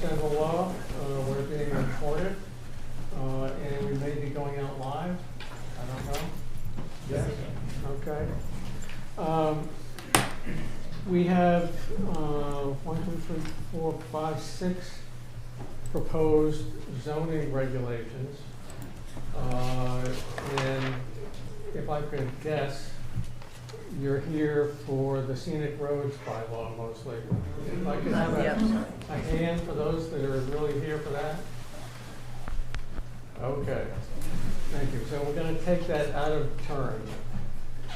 General law, we're being recorded, and we may be going out live. I don't know. Yes? Okay. We have 1, 2, 3, 4, 5, 6 proposed zoning regulations. And if I could guess, you're here for the scenic roads bylaw mostly. If I could have a hand for those that are really here for that. Okay, thank you. So we're going to take that out of turn.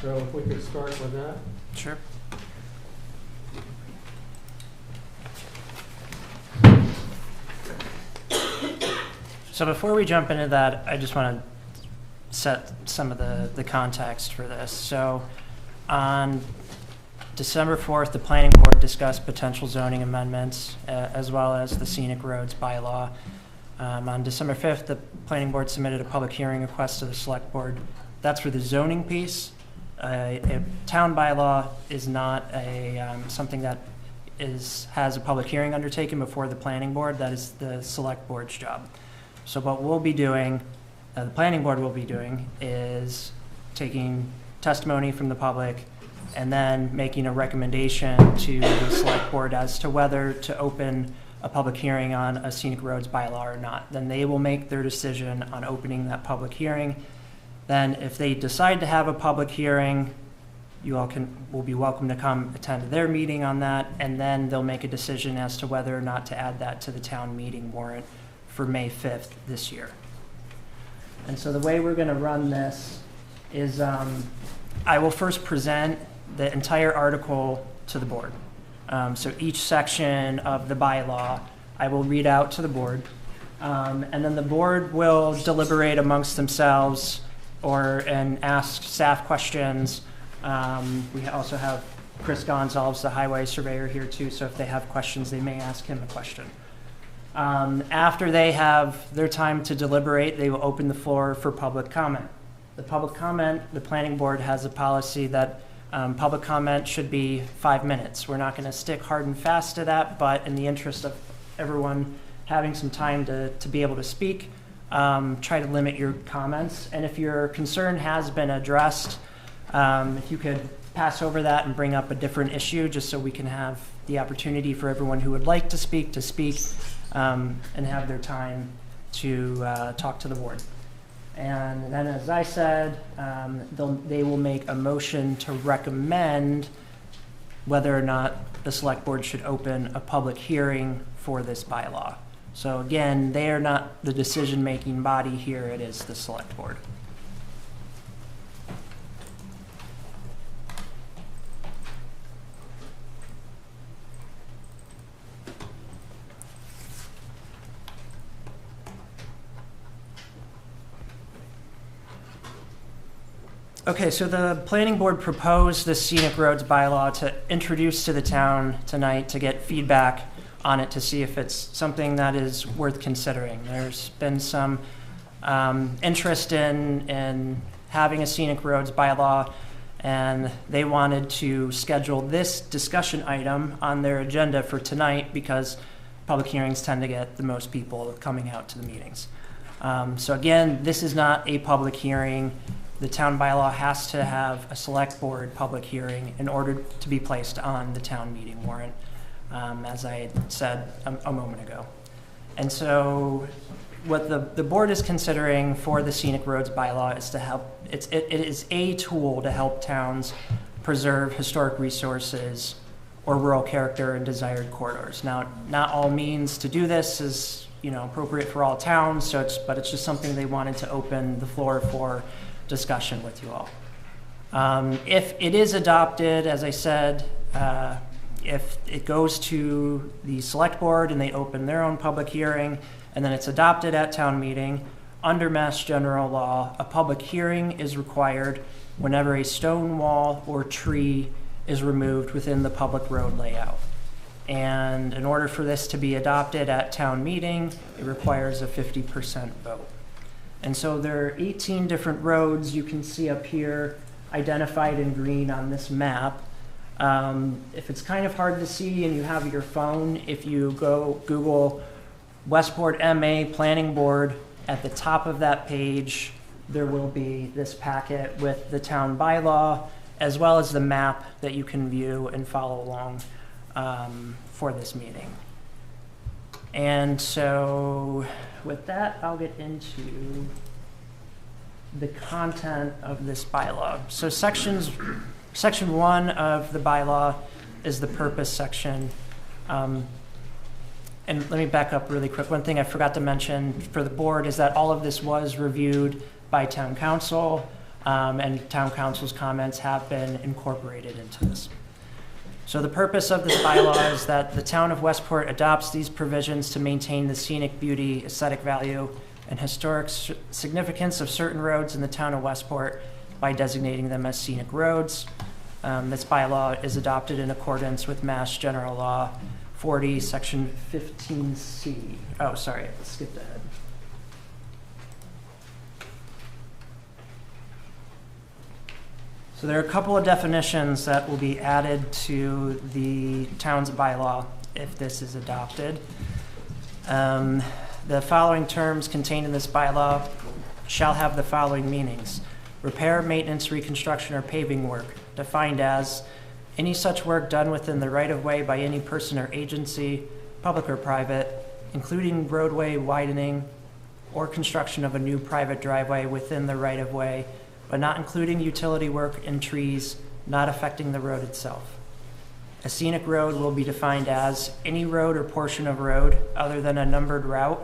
So if we could start with that. Sure. So before we jump into that, I just want to set some of the context for this. So on December 4th, the Planning Board discussed potential zoning amendments as well as the scenic roads bylaw. On December 5th, the Planning Board submitted a public hearing request to the Select Board. That's for the zoning piece. A town bylaw is not something that has a public hearing undertaken before the Planning Board. That is the Select Board's job. So what we'll be doing, the Planning Board will be doing, is taking testimony from the public and then making a recommendation to the Select Board as to whether to open a public hearing on a scenic roads bylaw or not. Then they will make their decision on opening that public hearing. Then if they decide to have a public hearing, you all will be welcome to come attend their meeting on that, and then they'll make a decision as to whether or not to add that to the town meeting warrant for May 5th this year. And so the way we're going to run this is I will first present the entire article to the board. So each section of the bylaw I will read out to the board, and then the board will deliberate amongst themselves and ask staff questions. We also have Chris Gonzalez, the highway surveyor, here too, so if they have questions, they may ask him a question. After they have their time to deliberate, they will open the floor for public comment. The public comment, the Planning Board has a policy that public comment should be 5 minutes. We're not going to stick hard and fast to that, but in the interest of everyone having some time to be able to speak, try to limit your comments. And if your concern has been addressed, if you could pass over that and bring up a different issue just so we can have the opportunity for everyone who would like to speak, and have their time to talk to the board. And then, as I said, they will make a motion to recommend whether or not the Select Board should open a public hearing for this bylaw. So again, they are not the decision-making body here, it is the Select Board. Okay, so the Planning Board proposed the scenic roads bylaw to introduce to the town tonight to get feedback on it to see if it's something that is worth considering. There's been some interest in having a scenic roads bylaw, and they wanted to schedule this discussion item on their agenda for tonight because public hearings tend to get the most people coming out to the meetings. So again, this is not a public hearing. The town bylaw has to have a Select Board public hearing in order to be placed on the town meeting warrant, as I said a moment ago. And so what the board is considering for the scenic roads bylaw is to help, it is a tool to help towns preserve historic resources or rural character and desired corridors. Now, not all means to do this is appropriate for all towns, but it's just something they wanted to open the floor for discussion with you all. If it is adopted, as I said, if it goes to the Select Board and they open their own public hearing and then it's adopted at town meeting, under Mass General Law, a public hearing is required whenever a stone wall or tree is removed within the public road layout. And in order for this to be adopted at town meeting, it requires a 50% vote. And so there are 18 different roads you can see up here identified in green on this map. If it's kind of hard to see and you have your phone, if you go Google Westport MA Planning Board, at the top of that page, there will be this packet with the town bylaw, as well as the map that you can view and follow along for this meeting. And so with that, I'll get into the content of this bylaw. So section 1 of the bylaw is the purpose section. And let me back up really quick. One thing I forgot to mention for the board is that all of this was reviewed by town council, and town council's comments have been incorporated into this. So the purpose of this bylaw is that the town of Westport adopts these provisions to maintain the scenic beauty, aesthetic value, and historic significance of certain roads in the town of Westport by designating them as scenic roads. This bylaw is adopted in accordance with Mass General Law 40, Section 15C. Oh, sorry, I skipped ahead. So there are a couple of definitions that will be added to the town's bylaw if this is adopted. The following terms contained in this bylaw shall have the following meanings: repair, maintenance, reconstruction, or paving work, defined as any such work done within the right-of-way by any person or agency, public or private, including roadway widening or construction of a new private driveway within the right-of-way, but not including utility work and trees not affecting the road itself. A scenic road will be defined as any road or portion of road other than a numbered route,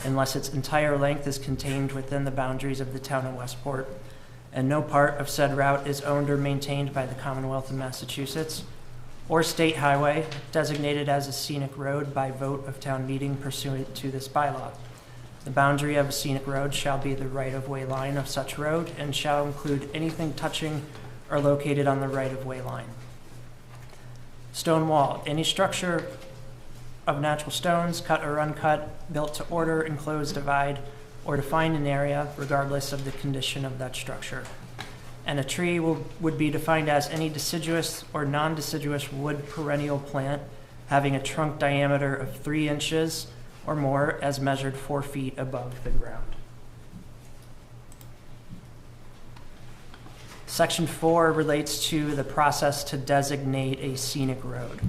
unless its entire length is contained within the boundaries of the town of Westport, and no part of said route is owned or maintained by the Commonwealth of Massachusetts, or state highway designated as a scenic road by vote of town meeting pursuant to this bylaw. The boundary of a scenic road shall be the right-of-way line of such road and shall include anything touching or located on the right-of-way line. Stone wall, any structure of natural stones, cut or uncut, built to order, enclose, divide, or define an area, regardless of the condition of that structure. And a tree would be defined as any deciduous or non-deciduous wood perennial plant having a trunk diameter of 3 inches or more as measured 4 feet above the ground. Section 4 relates to the process to designate a scenic road.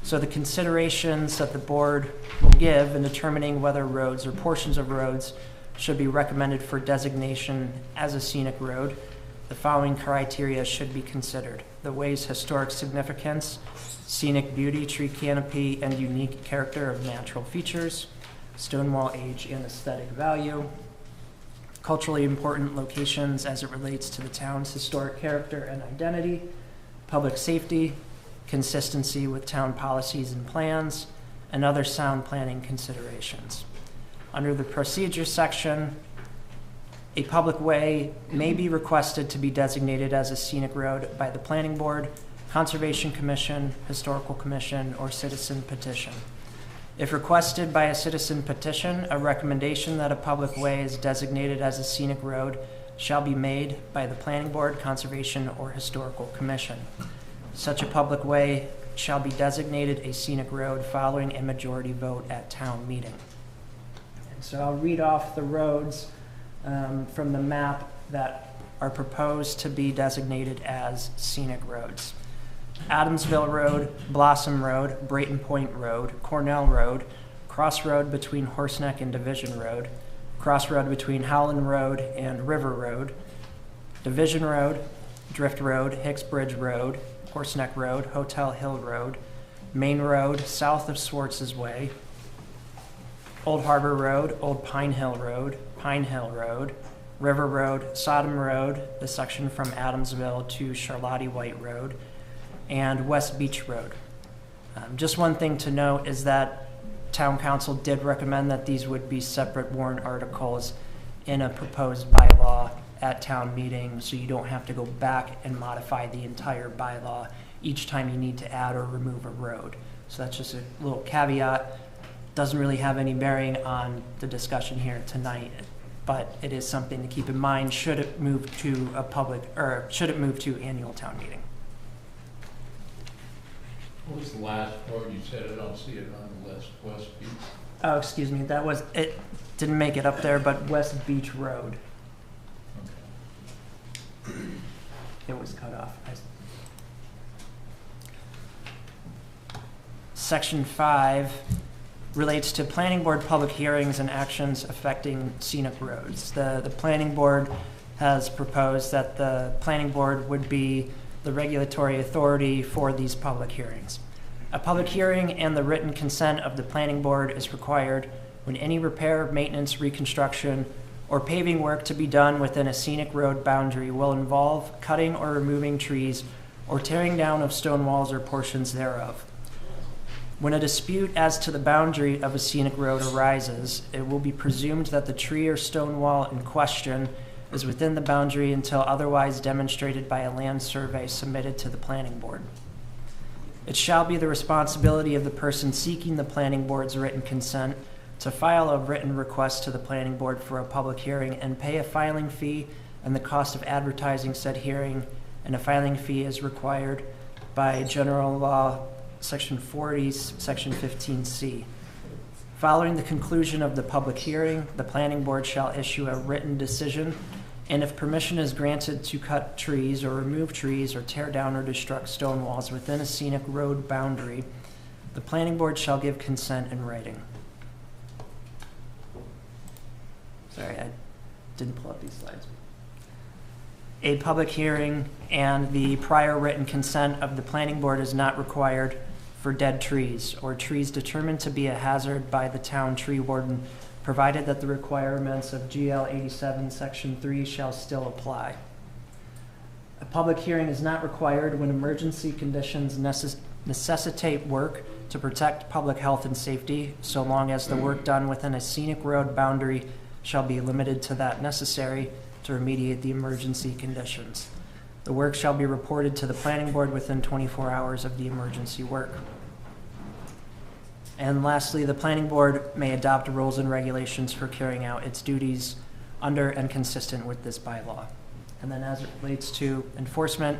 So the considerations that the board will give in determining whether roads or portions of roads should be recommended for designation as a scenic road, the following criteria should be considered: the way's historic significance, scenic beauty, tree canopy, and unique character of natural features, stone wall age and aesthetic value, culturally important locations as it relates to the town's historic character and identity, public safety, consistency with town policies and plans, and other sound planning considerations. Under the procedure section, a public way may be requested to be designated as a scenic road by the Planning Board, Conservation Commission, Historical Commission, or citizen petition. If requested by a citizen petition, a recommendation that a public way is designated as a scenic road shall be made by the Planning Board, Conservation, or Historical Commission. Such a public way shall be designated a scenic road following a majority vote at town meeting. And so I'll read off the roads from the map that are proposed to be designated as scenic roads: Adamsville Road, Blossom Road, Brayton Point Road, Cornell Road, Crossroad between Horseneck and Division Road, Crossroad between Howland Road and River Road, Division Road, Drift Road, Hicks Bridge Road, Horseneck Road, Hotel Hill Road, Main Road, south of Swartz's Way, Old Harbor Road, Old Pine Hill Road, Pine Hill Road, River Road, Sodom Road, the section from Adamsville to Charlotte White Road, and West Beach Road. Just one thing to note is that Town Council did recommend that these would be separate warrant articles in a proposed bylaw at town meeting, so you don't have to go back and modify the entire bylaw each time you need to add or remove a road. So that's just a little caveat. Doesn't really have any bearing on the discussion here tonight, but it is something to keep in mind should it move to a public, or should it move to annual town meeting. What was the last road you said? I don't see it on the list. West Beach. Oh, excuse me, that was, it didn't make it up there, but West Beach Road. Okay. It was cut off. Section 5 relates to planning board public hearings and actions affecting scenic roads. The planning board has proposed that the planning board would be the regulatory authority for these public hearings. A public hearing and the written consent of the planning board is required when any repair, maintenance, reconstruction, or paving work to be done within a scenic road boundary will involve cutting or removing trees or tearing down of stone walls or portions thereof. When a dispute as to the boundary of a scenic road arises, it will be presumed that the tree or stone wall in question is within the boundary until otherwise demonstrated by a land survey submitted to the planning board. It shall be the responsibility of the person seeking the planning board's written consent to file a written request to the planning board for a public hearing and pay a filing fee and the cost of advertising said hearing, and a filing fee is required by General Law Section 40, Section 15C. Following the conclusion of the public hearing, the planning board shall issue a written decision, and if permission is granted to cut trees or remove trees or tear down or destruct stone walls within a scenic road boundary, the planning board shall give consent in writing. Sorry, I didn't pull up these slides. A public hearing and the prior written consent of the planning board is not required for dead trees or trees determined to be a hazard by the town tree warden, provided that the requirements of GL 87 Section 3 shall still apply. A public hearing is not required when emergency conditions necessitate work to protect public health and safety, so long as the work done within a scenic road boundary shall be limited to that necessary to remediate the emergency conditions. The work shall be reported to the planning board within 24 hours of the emergency work. And lastly, the planning board may adopt rules and regulations for carrying out its duties under and consistent with this bylaw. And then as it relates to enforcement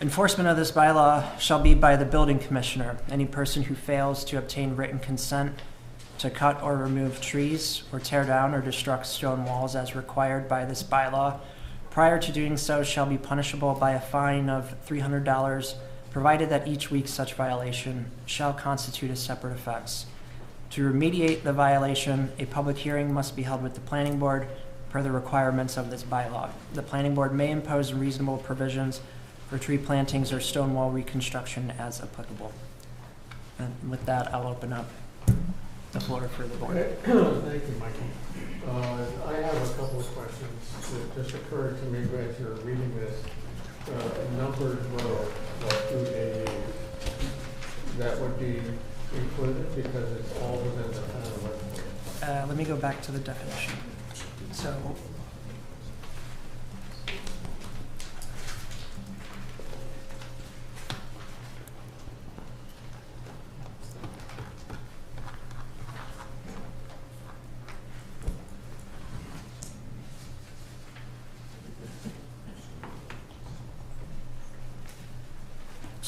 of this bylaw shall be by the building commissioner. Any person who fails to obtain written consent to cut or remove trees or tear down or destruct stone walls as required by this bylaw prior to doing so shall be punishable by a fine of $300, provided that each week such violation shall constitute a separate offense. To remediate the violation, a public hearing must be held with the planning board per the requirements of this bylaw. The planning board may impose reasonable provisions for tree plantings or stone wall reconstruction as applicable. And with that, I'll open up the floor for the board. Thank you, Michael. I have a couple of questions that just occurred to me as you're reading this. Numbered road, like Route 88, that would be included because it's all within the town of Westport. Let me go back to the definition. So,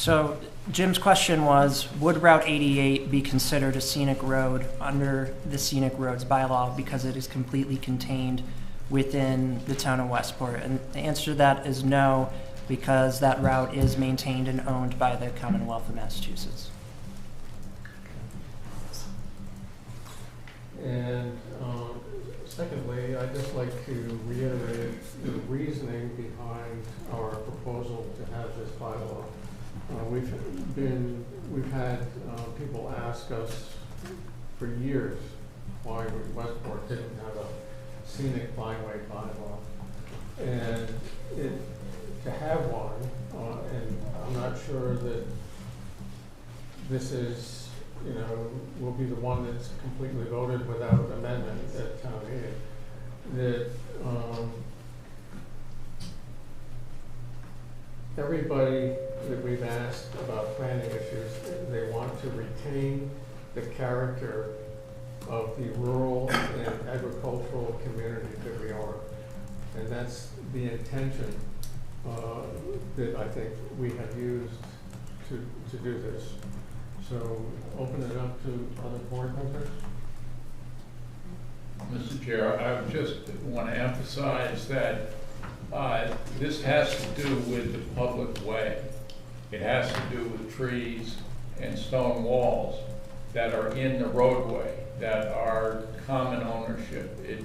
So Jim's question was, would Route 88 be considered a scenic road under the scenic roads bylaw because it is completely contained within the town of Westport? And the answer to that is no, because that route is maintained and owned by the Commonwealth of Massachusetts. And secondly, I'd just like to reiterate the reasoning behind our proposal to have this bylaw. We've had people ask us for years why Westport didn't have a scenic byway bylaw, and to have one, and I'm not sure that this is, will be the one that's completely voted without amendment at town meeting. That everybody that we've asked about planning issues, they want to retain the character of the rural and agricultural community that we are. And that's the intention that I think we have used to to do this. So open it up to other board members. Mr. Chair, I just want to emphasize that this has to do with the public way. It has to do with trees and stone walls that are in the roadway, that are common ownership. It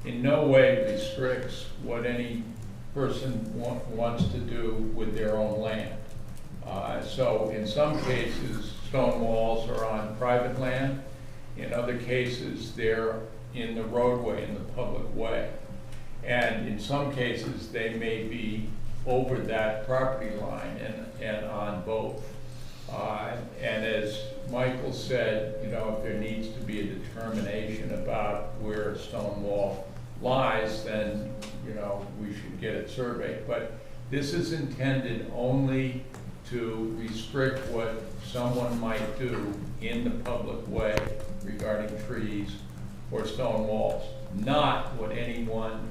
in no way restricts what any person wants to do with their own land. So in some cases, stone walls are on private land. In other cases, they're in the roadway, in the public way. And in some cases, they may be over that property line and on both. And as Michael said, you know, if there needs to be a determination about where a stone wall lies, then, you know, we should get it surveyed. But this is intended only to restrict what someone might do in the public way regarding trees or stone walls, not what anyone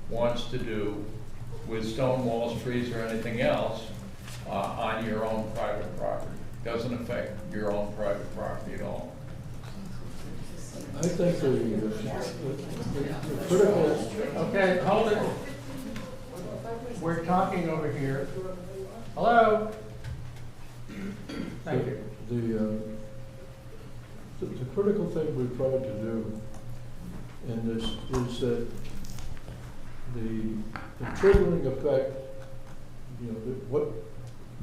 wants to do with stone walls, trees, or anything else on your own private property. Doesn't affect your own private property at all. I think the critical, Okay, hold it. We're talking over here. Hello? Thank you. the critical thing we've tried to do in this is that the triggering effect, you know, what,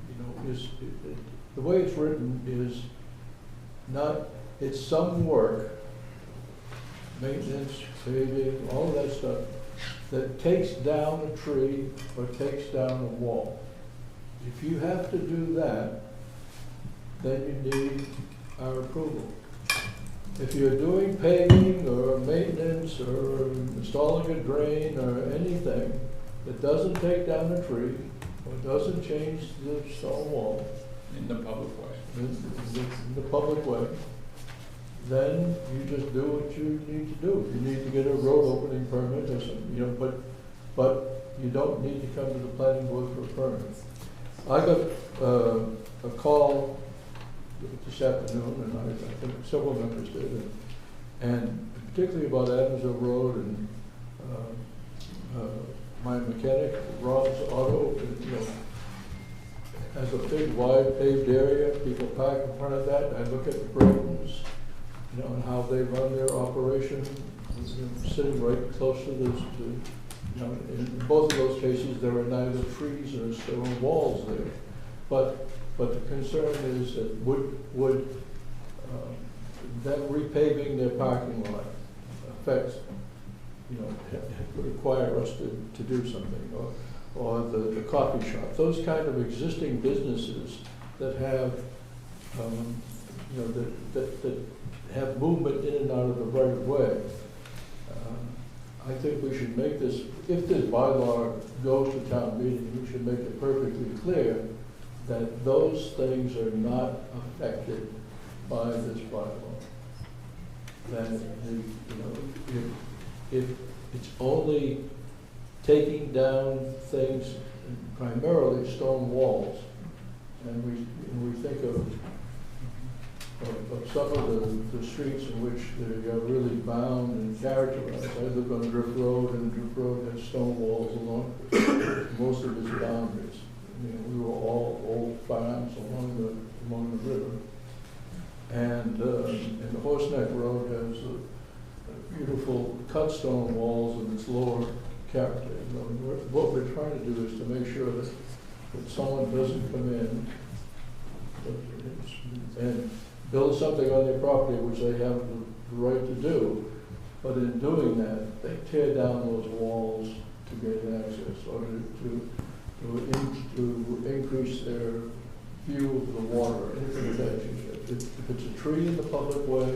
you know, is, the way it's written is not, it's some work, maintenance, paving, all of that stuff, that takes down a tree or takes down a wall. If you have to do that, then you need our approval. If you're doing paving or maintenance or installing a drain or anything that doesn't take down a tree or doesn't change the stone wall In the public way. in the public way, then you just do what you need to do. You need to get a road opening permit or something, you know, but you don't need to come to the planning board for a permit. I got a call this afternoon, and I think several members did, and particularly about Adamsville Road and my mechanic, Rob's Auto, you know, has a big wide paved area. People park in front of that. I look at the Braytons, you know, and how they run their operation, you know, sitting right close to this, you know, in both of those cases, there are neither trees or stone walls there. But the concern is that would them repaving their parking lot affect, you know, require us to do something, or the coffee shop, those kind of existing businesses that have, you know, that have movement in and out of the right of way. I think we should make this, if this bylaw goes to town meeting, we should make it perfectly clear that those things are not affected by this bylaw. That, you know, if it's only taking down things, primarily stone walls, and we think of some of the streets in which they are really bound and characterized. I live on Drift Road, and Drift Road has stone walls along most of its boundaries. You know, we were all old farms along the river. And the Horseneck Road has beautiful cut stone walls in its lower character. You know, what we're trying to do is to make sure that someone doesn't come in and build something on their property which they have the right to do, but in doing that, they tear down those walls to gain access or to increase their view of the water, anything of that nature. If it's a tree in the public way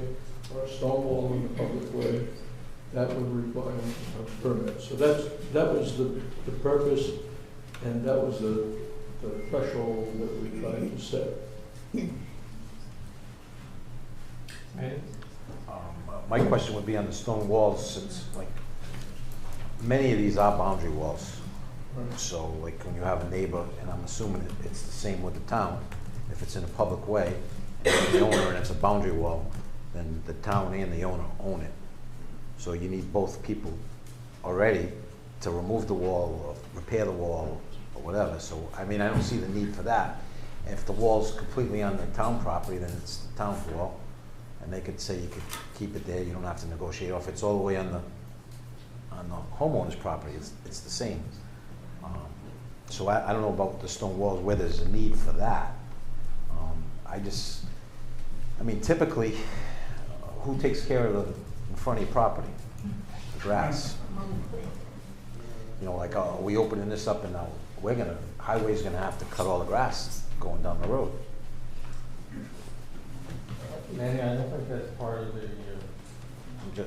or a stone wall in the public way, that would require a permit. So that was the purpose, and that was the threshold that we tried to set. My question would be on the stone walls, since like many of these are boundary walls. Right. So like when you have a neighbor, and I'm assuming it's the same with the town, if it's in a public way, and the owner, and it's a boundary wall, then the town and the owner own it. So you need both people already to remove the wall, or repair the wall, or whatever. So, I mean, I don't see the need for that. If the wall's completely on the town property, then it's the town's wall, and they could say you could keep it there, you don't have to negotiate. Or if it's all the way on the homeowner's property, it's the same. So I don't know about the stone walls, where there's a need for that. I mean, typically, who takes care of the in front of your property? The grass. You know, like, are we opening this up and now highway's gonna have to cut all the grass going down the road. Manny, I don't think that's part of the,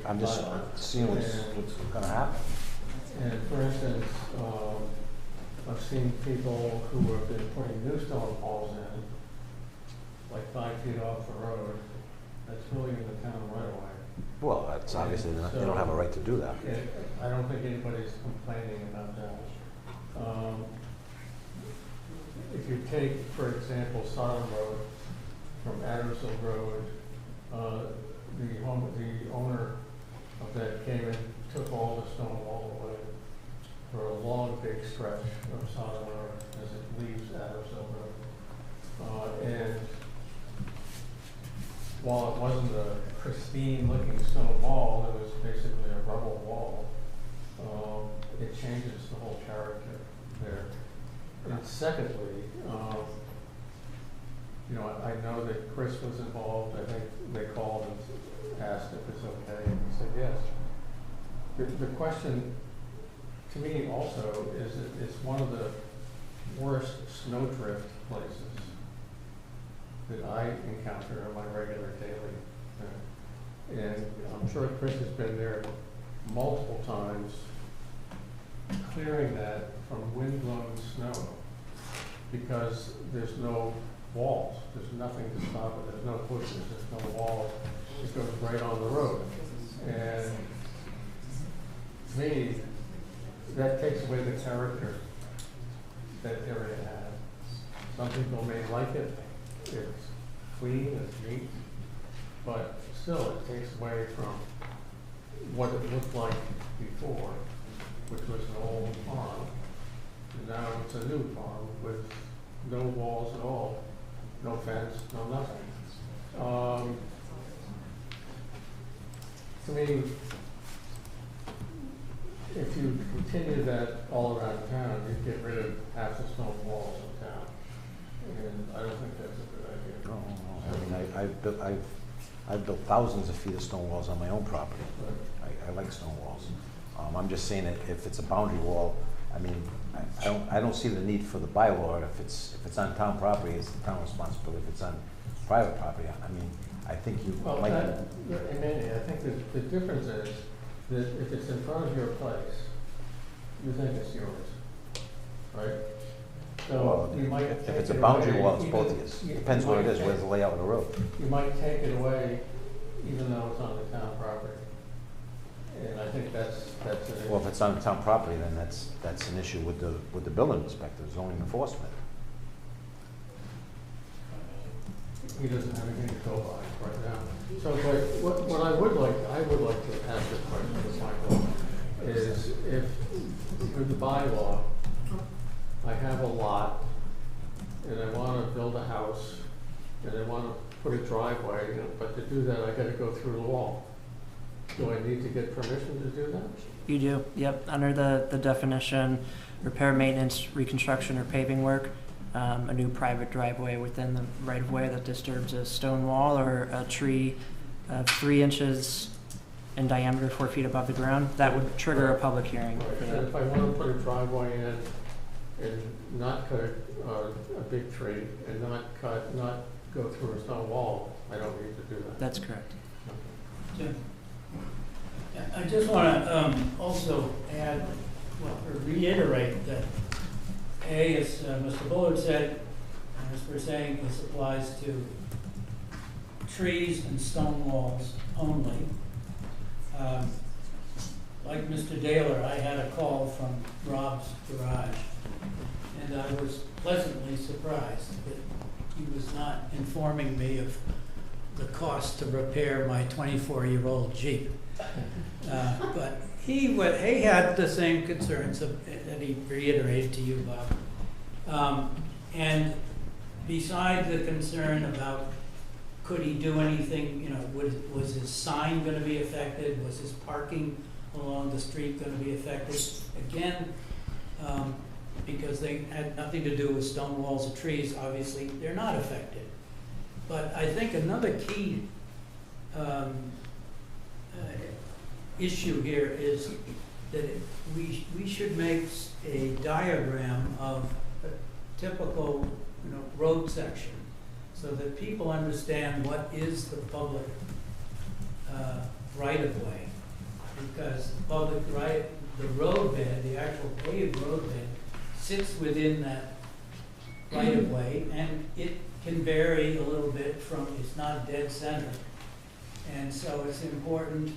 I'm just seeing what's gonna happen. and for instance, I've seen people who have been putting new stone walls in, like 5 feet off the road, that's really in the town right away. Well, that's obviously, they don't have a right to do that. I don't think anybody's complaining about that. If you take, for example, Sodom Road from Addersville Road, the owner of that came and took all the stone wall away for a long, big stretch of Sodom Road as it leaves Addersville Road. And while it wasn't a pristine-looking stone wall, it was basically a rubble wall. It changes the whole character there. And secondly, you know, I know that Chris was involved. I think they called and asked if it's okay, and he said yes. The question to me also is that it's one of the worst snowdrift places that I encounter on my regular daily. And I'm sure Chris has been there multiple times clearing that from windblown snow because there's no walls. There's nothing to stop it. There's no bushes. There's no walls. It goes right on the road. And to me, that takes away the character that area has. Some people may like it. It's clean, it's neat, but still it takes away from what it looked like before, which was an old farm. And now it's a new farm with no walls at all, no fence, no nothing. To me, if you continue that all around town, you'd get rid of half the stone walls in town. And I don't think that's a good idea. No. I mean, I've built thousands of feet of stone walls on my own property. I like stone walls. I'm just saying that if it's a boundary wall, I mean, I don't see the need for the bylaw. If it's on town property, it's the town responsibility. If it's on private property, I mean, I think you Well, might. I think that the difference is that if it's in front of your place, you think it's yours, right? So you might If take it's a it boundary away, wall, it's even- both of you. you Depends what it might is, where's the take- layout of the road. You might take it away even though it's on the town property. And I think that's an Well, if it's on town property, then that's an issue with the building inspector, zoning enforcement. he doesn't have anything to go by right now. So, but what I would like to ask this question to Michael is if, with the bylaw, I have a lot and I want to build a house and I want to put a driveway, but to do that, I got to go through the wall. Do I need to get permission to do that? You do, yep, under the definition, repair, maintenance, reconstruction, or paving work, a new private driveway within the right-of-way that disturbs a stone wall or a tree 3 inches in diameter, 4 feet above the ground, that would trigger a public hearing Right, for and that. if I want to put a driveway in and not cut a big tree and not go through a stone wall, I don't need to do that. That's correct. Jim? Yeah, I just want to also add, or reiterate that, A, as Mr. Bullard said, and as we're saying, this applies to trees and stone walls only. Like Mr. Daler, I had a call from Rob's Garage, and I was pleasantly surprised that he was not informing me of the cost to repair my 24-year-old Jeep. But he had the same concerns that he reiterated to you, Bob. And besides the concern about could he do anything, was his sign going to be affected? Was his parking along the street going to be affected? Again, because they had nothing to do with stone walls or trees, obviously they're not affected. But I think another key issue here is that we should make a diagram of a typical road section so that people understand what is the public right-of-way. Because the public right, the roadbed, the actual paved roadbed, sits within that right-of-way, and it can vary a little bit from, it's not dead center. And so it's important,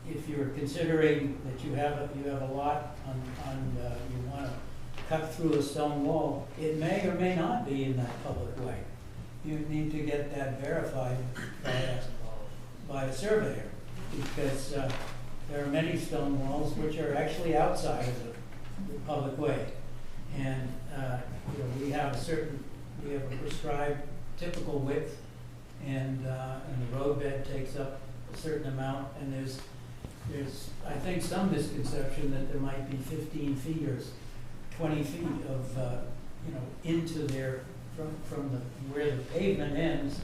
if you're considering that you have a lot you want to cut through a stone wall, it may or may not be in that public way. You need to get that verified by a surveyor, because there are many stone walls which are actually outside of the public way. And we have a prescribed typical width, and the roadbed takes up a certain amount, and there's I think some misconception that there might be 15 feet or 20 feet of into there from where the pavement ends,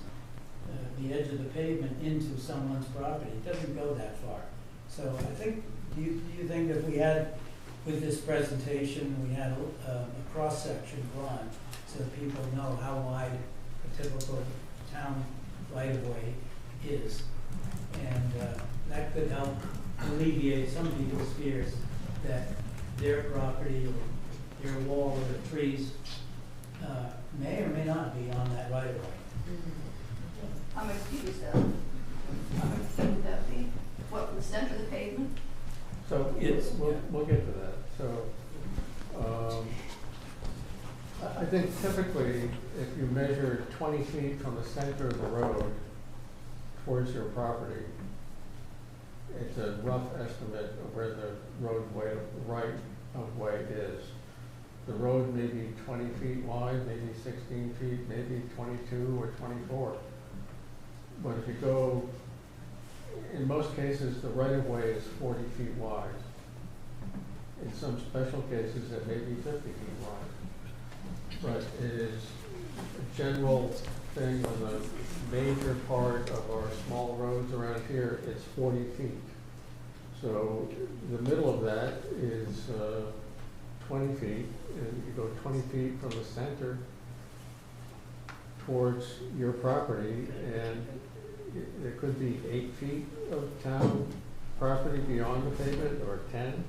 the edge of the pavement into someone's property. It doesn't go that far. So I think, do you think if we had, with this presentation, we had a cross-section drawn so that people know how wide a typical town right-of-way is, and that could help alleviate some people's fears that their property or their wall or the trees may or may not be on that right-of-way. How much feet is that? How much feet would that be? What, from the center of the pavement? So we'll get to that. So I think typically if you measure 20 feet from the center of the road towards your property, it's a rough estimate of where the roadway right of way is. The road may be 20 feet wide, maybe 16 feet, maybe 22 or 24. But if you go, in most cases, the right of way is 40 feet wide. In some special cases, it may be 50 feet wide. But it is a general thing on the major part of our small roads around here, it's 40 feet. So the middle of that is 20 feet, and you go 20 feet from the center towards your property, and there could be 8 feet of town property beyond the pavement, or 10,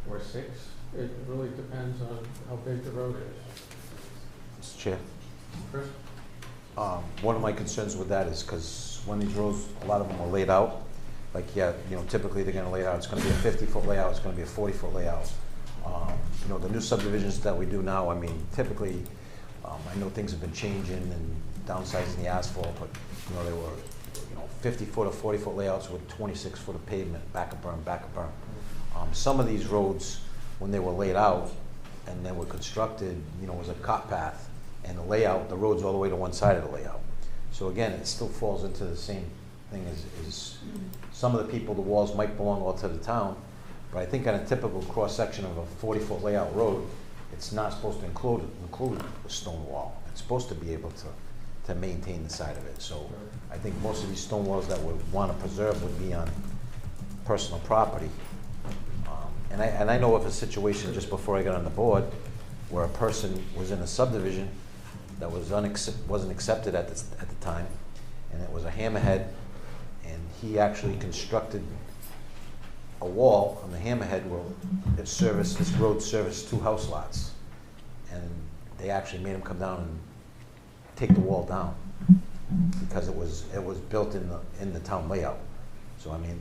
or 6. It really depends on how big the road is. Mr. Chair, Chris? one of my concerns with that is because when these roads, a lot of them are laid out, like, typically they're gonna lay it out, it's gonna be a 50-foot layout, it's gonna be a 40-foot layout. The new subdivisions that we do now, I mean, typically, I know things have been changing and downsizing the asphalt, but, they were, 50-foot or 40-foot layouts with 26-foot of pavement, back of berm. Some of these roads, when they were laid out and they were constructed, was a cot path, and the layout, the road's all the way to one side of the layout. So again, it still falls into the same thing as some of the people, the walls might belong all to the town, but I think on a typical cross-section of a 40-foot layout road, it's not supposed to include a stone wall. It's supposed to be able to maintain the side of it. So I think most of these stone walls that we want to preserve would be on personal property. And I know of a situation just before I got on the board where a person was in a subdivision that wasn't accepted at the time, and it was a hammerhead, and he actually constructed a wall on the hammerhead where this road serviced 2 house lots, and they actually made him come down and take the wall down because it was built in the town layout. So I mean,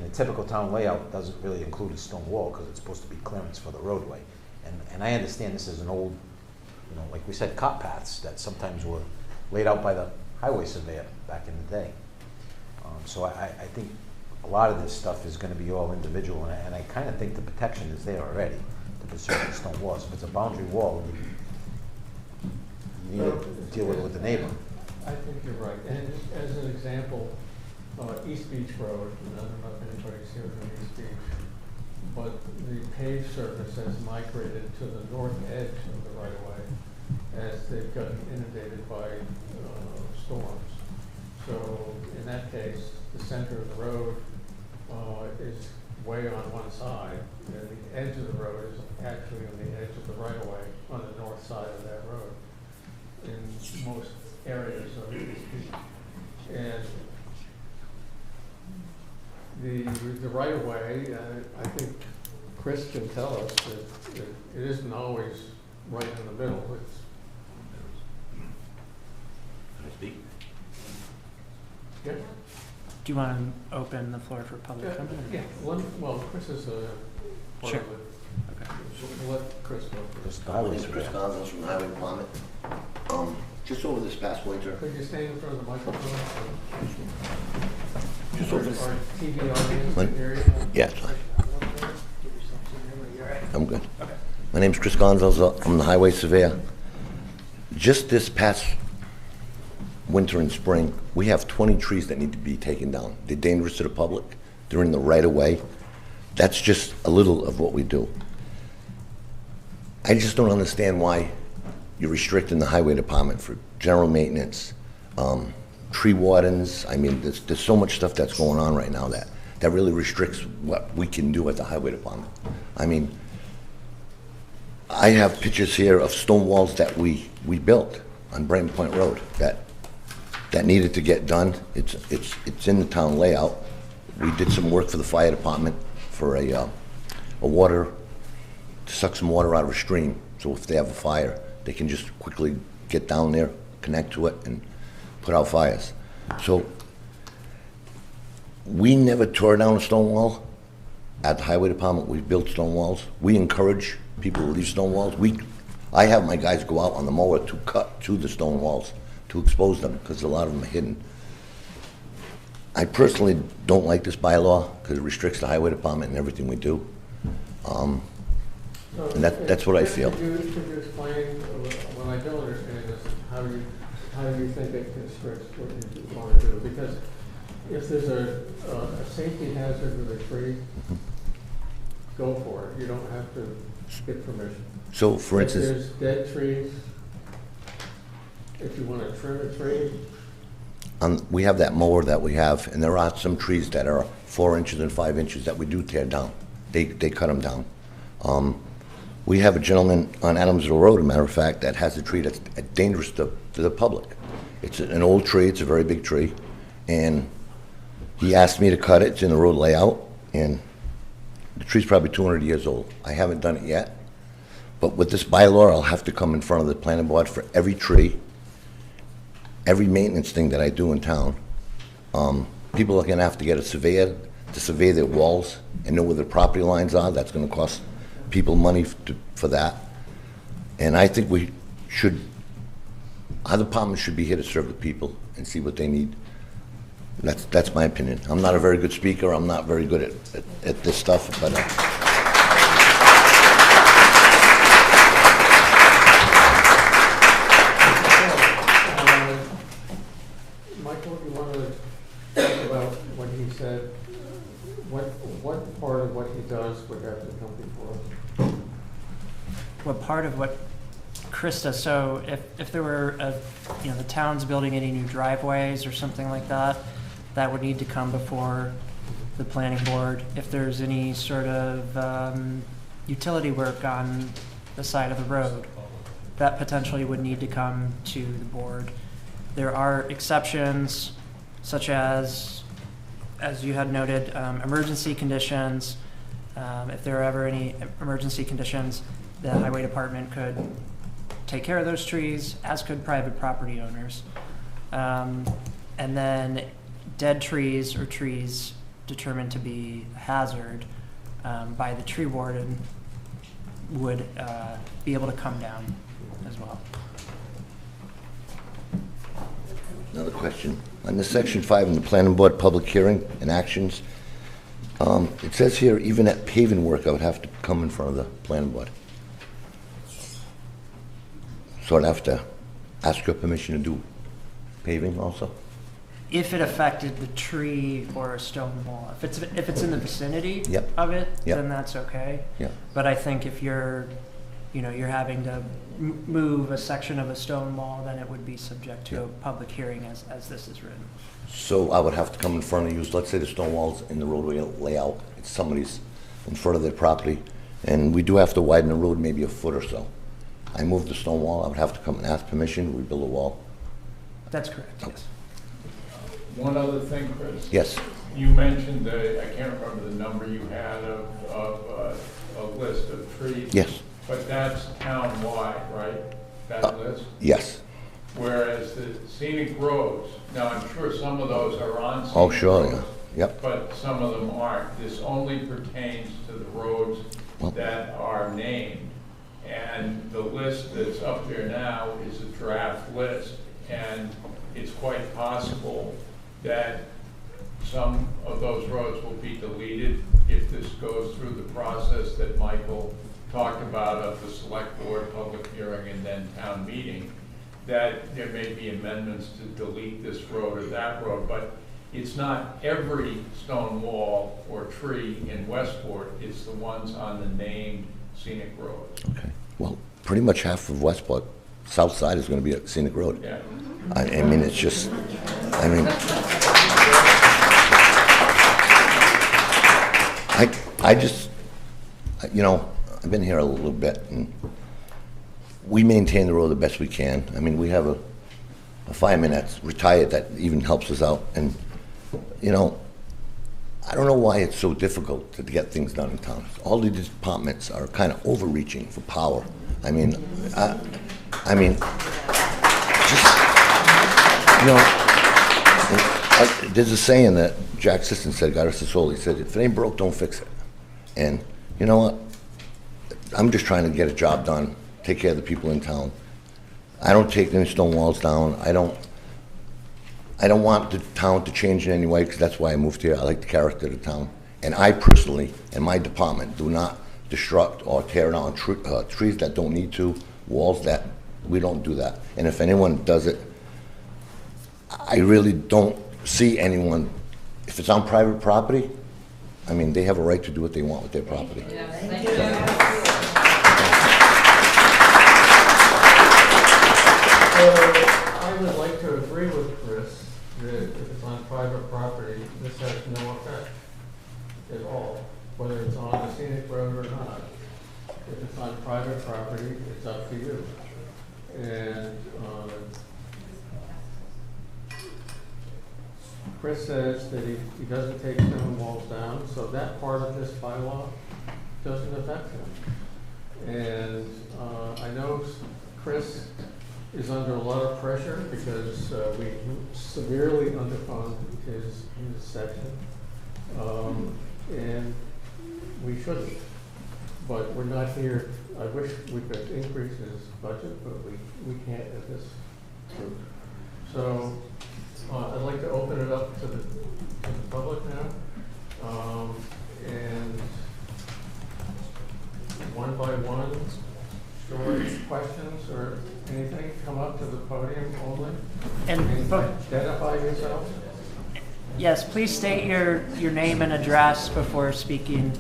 a typical town layout doesn't really include a stone wall because it's supposed to be clearance for the roadway. And I understand this is an old you know, like we said, cart paths that sometimes were laid out by the highway surveyor back in the day. So I think a lot of this stuff is gonna be all individual, and I kinda think the protection is there already, to preserve the stone walls. If it's a boundary wall, you need to deal with the neighbor. I think you're right. And as an example, East Beach Road, I don't know if anybody's here from East Beach, but the paved surface has migrated to the north edge of the right of way as they've gotten inundated by storms. So in that case, the center of the road is way on one side, and the edge of the road is actually on the edge of the right of way on the north side of that road in most areas of East Beach. And the right of way, I think Chris can tell us that it isn't always right in the middle. It's, Can I speak? yeah. Do you want to open the floor for public comment? Yeah, well, Chris is a part Sure. of it. Okay. So we'll let Chris go first. Just the My highway name is Chris surveyor. Gonzalez from the Highway Department. Just over this past winter, Could you stand in front of the microphone? just over this, Our TV audience What? can hear you. yeah, it's fine. I'm good. My name's Chris Gonzalez, I'm the highway surveyor. Just this past winter and spring, we have 20 trees that need to be taken down. They're dangerous to the public, they're in the right of way. That's just a little of what we do. I just don't understand why you're restricting the highway department for general maintenance, tree wardens. I mean, there's so much stuff that's going on right now that really restricts what we can do at the highway department. I mean, I have pictures here of stone walls that we built on Brighton Point Road that needed to get done. It's in the town layout. We did some work for the fire department for a water, to suck some water out of a stream, so if they have a fire, they can just quickly get down there, connect to it, and put out fires. So we never tore down a stone wall. At the highway department, we built stone walls. We encourage people to leave stone walls. I have my guys go out on the mower to cut to the stone walls, to expose them, because a lot of them are hidden. I personally don't like this bylaw, because it restricts the highway department and everything we do. And that's what I feel. Could you explain, what I don't understand is how do you think it constricts what you want to do? Because if there's a safety hazard with a tree, go for it. You don't have to get permission. So, for instance, If there's dead trees, if you want to trim a tree, we have that mower that we have, and there are some trees that are 4 inches and 5 inches that we do tear down. They cut them down. We have a gentleman on Adamsville Road, as a matter of fact, that has a tree that's dangerous to the public. It's an old tree, it's a very big tree, and he asked me to cut it. It's in the road layout, and the tree's probably 200 years old. I haven't done it yet, but with this bylaw, I'll have to come in front of the planning board for every tree, every maintenance thing that I do in town. People are gonna have to get a surveyor to survey their walls and know where their property lines are. That's gonna cost people money for that. And I think our department should be here to serve the people and see what they need. That's my opinion. I'm not a very good speaker. I'm not very good at this stuff, but Michael, you want to talk about what he said? What part of what he does would have to come before us? What part of what Chris does, so if there were, the town's building any new driveways or something like that, that would need to come before the planning board. If there's any sort of utility work on the side of the road, that potentially would need to come to the board. There are exceptions, such as you had noted, emergency conditions. If there are ever any emergency conditions, the highway department could take care of those trees, as could private property owners. And then dead trees or trees determined to be a hazard by the tree warden would be able to come down as well. Another question. On the section 5 in the planning board, public hearing and actions, it says here, even at paving work, I would have to come in front of the planning board. So I'd have to ask your permission to do paving also? If it affected the tree or a stone wall, if it's in the vicinity Yep. of it, Yep. then that's okay. Yeah. But I think if you're having to move a section of a stone wall, then it would be subject to a public hearing as this is written. So I would have to come in front of you, let's say the stone wall's in the roadway layout, it's somebody's in front of their property, and we do have to widen the road maybe a foot or so. I move the stone wall, I would have to come and ask permission, we build a wall. That's correct, yes. One other thing, Chris. Yes, You mentioned I can't remember the number you had of a list of trees. yes, But that's town-wide, right? That list? yes. Whereas the scenic roads, now I'm sure some of those are on scenic Oh, sure, yeah, roads, yep. but some of them aren't. This only pertains to the roads Well- that are named. And the list that's up there now is a draft list. And it's quite possible that some of those roads will be deleted if this goes through the process that Michael talked about of the select board, public hearing, and then town meeting, that there may be amendments to delete this road or that road, but it's not every stone wall or tree in Westport, it's the ones on the named scenic roads. Okay, well, pretty much half of Westport, south side is gonna be a scenic road. Yeah. I mean, it's just, I mean, I just, you know, I've been here a little bit, and we maintain the road the best we can. I mean, we have a fireman that's retired that even helps us out, and, you know, I don't know why it's so difficult to get things done in town. All the departments are kind of overreaching for power. I mean, just, you know, there's a saying that Jack Sisson said, God rest his soul, he said, if it ain't broke, don't fix it. And you know what? I'm just trying to get a job done, take care of the people in town. I don't take any stone walls down. I don't want the town to change in any way, because that's why I moved here. I like the character of the town. And I personally, and my department, do not destruct or tear down trees that don't need to, walls that, we don't do that. And if anyone does it, I really don't see anyone, if it's on private property, I mean, they have a right to do what they want with their property. I would like to agree with Chris that if it's on private property, this has no effect at all, whether it's on a scenic road or not. If it's on private property, it's up to you. And Chris says that he doesn't take stone walls down, so that part of this bylaw doesn't affect him. And I know Chris is under a lot of pressure because we severely underfund his section. And we shouldn't, but we're not here. I wish we could increase his budget, but we can't at this group. So I'd like to open it up to the public now. And one by one, short questions or anything, come up to the podium only. And Identify yourself. yes, please state your name and address before speaking,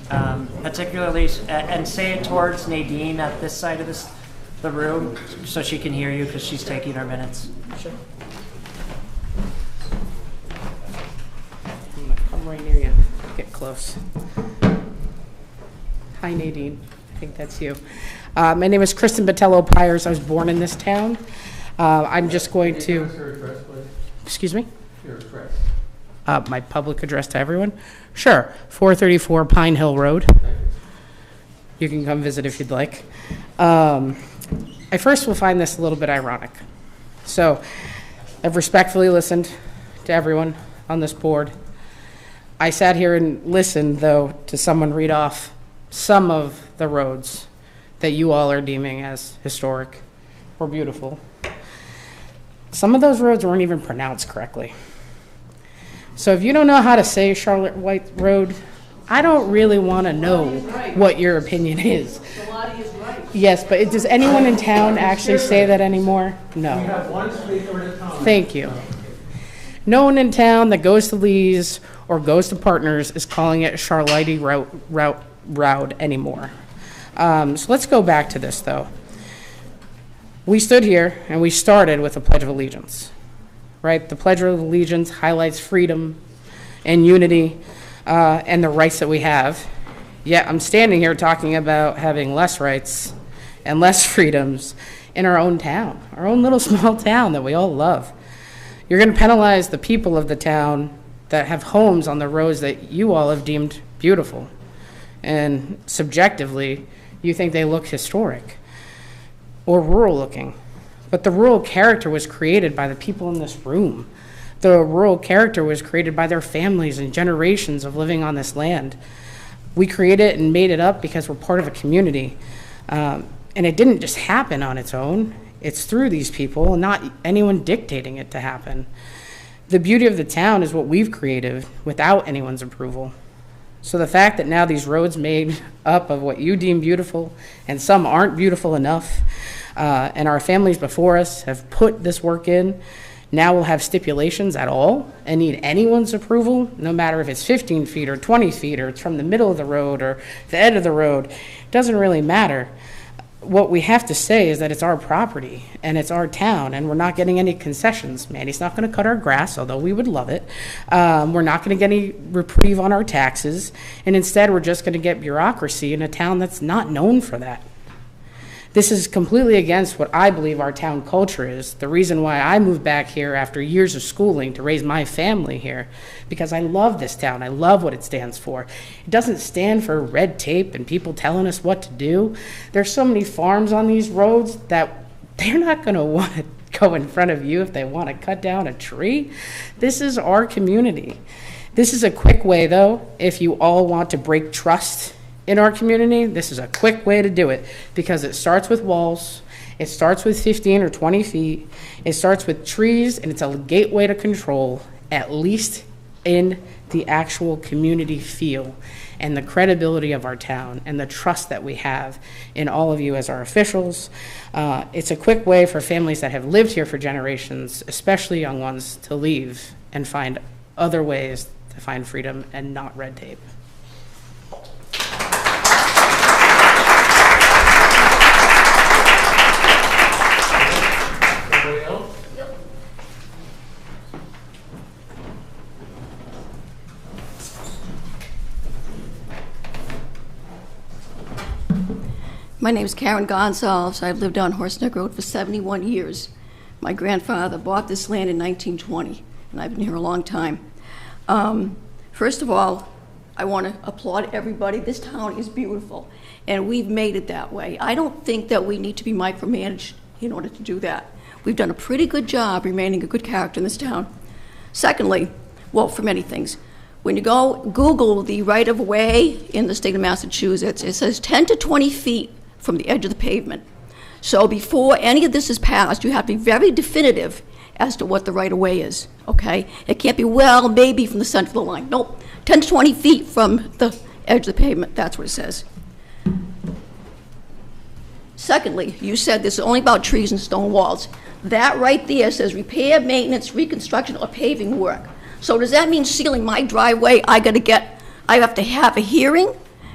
particularly, and say it towards Nadine at this side of the room, so she can hear you, because she's taking our minutes. Sure. I'm gonna come right near you, get close. Hi Nadine, I think that's you. My name is Kristen Botello Pyers. I was born in this town. I'm just going Can you to, give us your address, please? excuse me? Your address. My public address to everyone? Sure, 434 Pine Hill Road. Thank you. You can come visit if you'd like. I first will find this a little bit ironic. So, I've respectfully listened to everyone on this board. I sat here and listened, though, to someone read off some of the roads that you all are deeming as historic were beautiful. Some of those roads weren't even pronounced correctly. So if you don't know how to say Charlotte White Road, I don't really want to know what your opinion is. Yes, but does anyone in town actually say that anymore? No. We have one speaker at a time. Thank you. No one in town that goes to Lee's or goes to Partners is calling it Charlotte Route anymore. So let's go back to this, though. We stood here and we started with the Pledge of Allegiance, right? The Pledge of Allegiance highlights freedom and unity and the rights that we have. Yet I'm standing here talking about having less rights and less freedoms in our own town, our own little small town that we all love. You're going to penalize the people of the town that have homes on the roads that you all have deemed beautiful. And subjectively, you think they look historic or rural looking. But the rural character was created by the people in this room. The rural character was created by their families and generations of living on this land. We created it and made it up because we're part of a community. And it didn't just happen on its own. It's through these people, not anyone dictating it to happen. The beauty of the town is what we've created without anyone's approval. So the fact that now these roads made up of what you deem beautiful, and some aren't beautiful enough, and our families before us have put this work in, now we'll have stipulations at all and need anyone's approval, no matter if it's 15 feet or 20 feet or it's from the middle of the road or the end of the road. It doesn't really matter. What we have to say is that it's our property and it's our town and we're not getting any concessions. Mandy's not going to cut our grass, although we would love it. We're not going to get any reprieve on our taxes, and instead we're just going to get bureaucracy in a town that's not known for that. This is completely against what I believe our town culture is. The reason why I moved back here after years of schooling to raise my family here, because I love this town. I love what it stands for. It doesn't stand for red tape and people telling us what to do. There's so many farms on these roads that they're not going to want to go in front of you if they want to cut down a tree. This is our community. This is a quick way, though, if you all want to break trust in our community. This is a quick way to do it because it starts with walls, it starts with 15 or 20 feet, it starts with trees, and it's a gateway to control, at least in the actual community feel and the credibility of our town and the trust that we have in all of you as our officials. It's a quick way for families that have lived here for generations, especially young ones, to leave and find other ways to find freedom and not red tape. My name is Karen Gonsalves. I've lived on Horse Neck Road for 71 years. My grandfather bought this land in 1920, and I've been here a long time. First of all, I want to applaud everybody. This town is beautiful, and we've made it that way. I don't think that we need to be micromanaged in order to do that. We've done a pretty good job remaining a good character in this town. Secondly, well, for many things, when you go Google the right-of-way in the state of Massachusetts, it says 10 to 20 feet from the edge of the pavement. So before any of this is passed, you have to be very definitive as to what the right-of-way is, okay? It can't be, well, maybe from the center of the line. Nope, 10 to 20 feet from the edge of the pavement, that's what it says. Secondly, you said this is only about trees and stone walls. That right there says repair, maintenance, reconstruction, or paving work. So does that mean sealing my driveway, I have to have a hearing?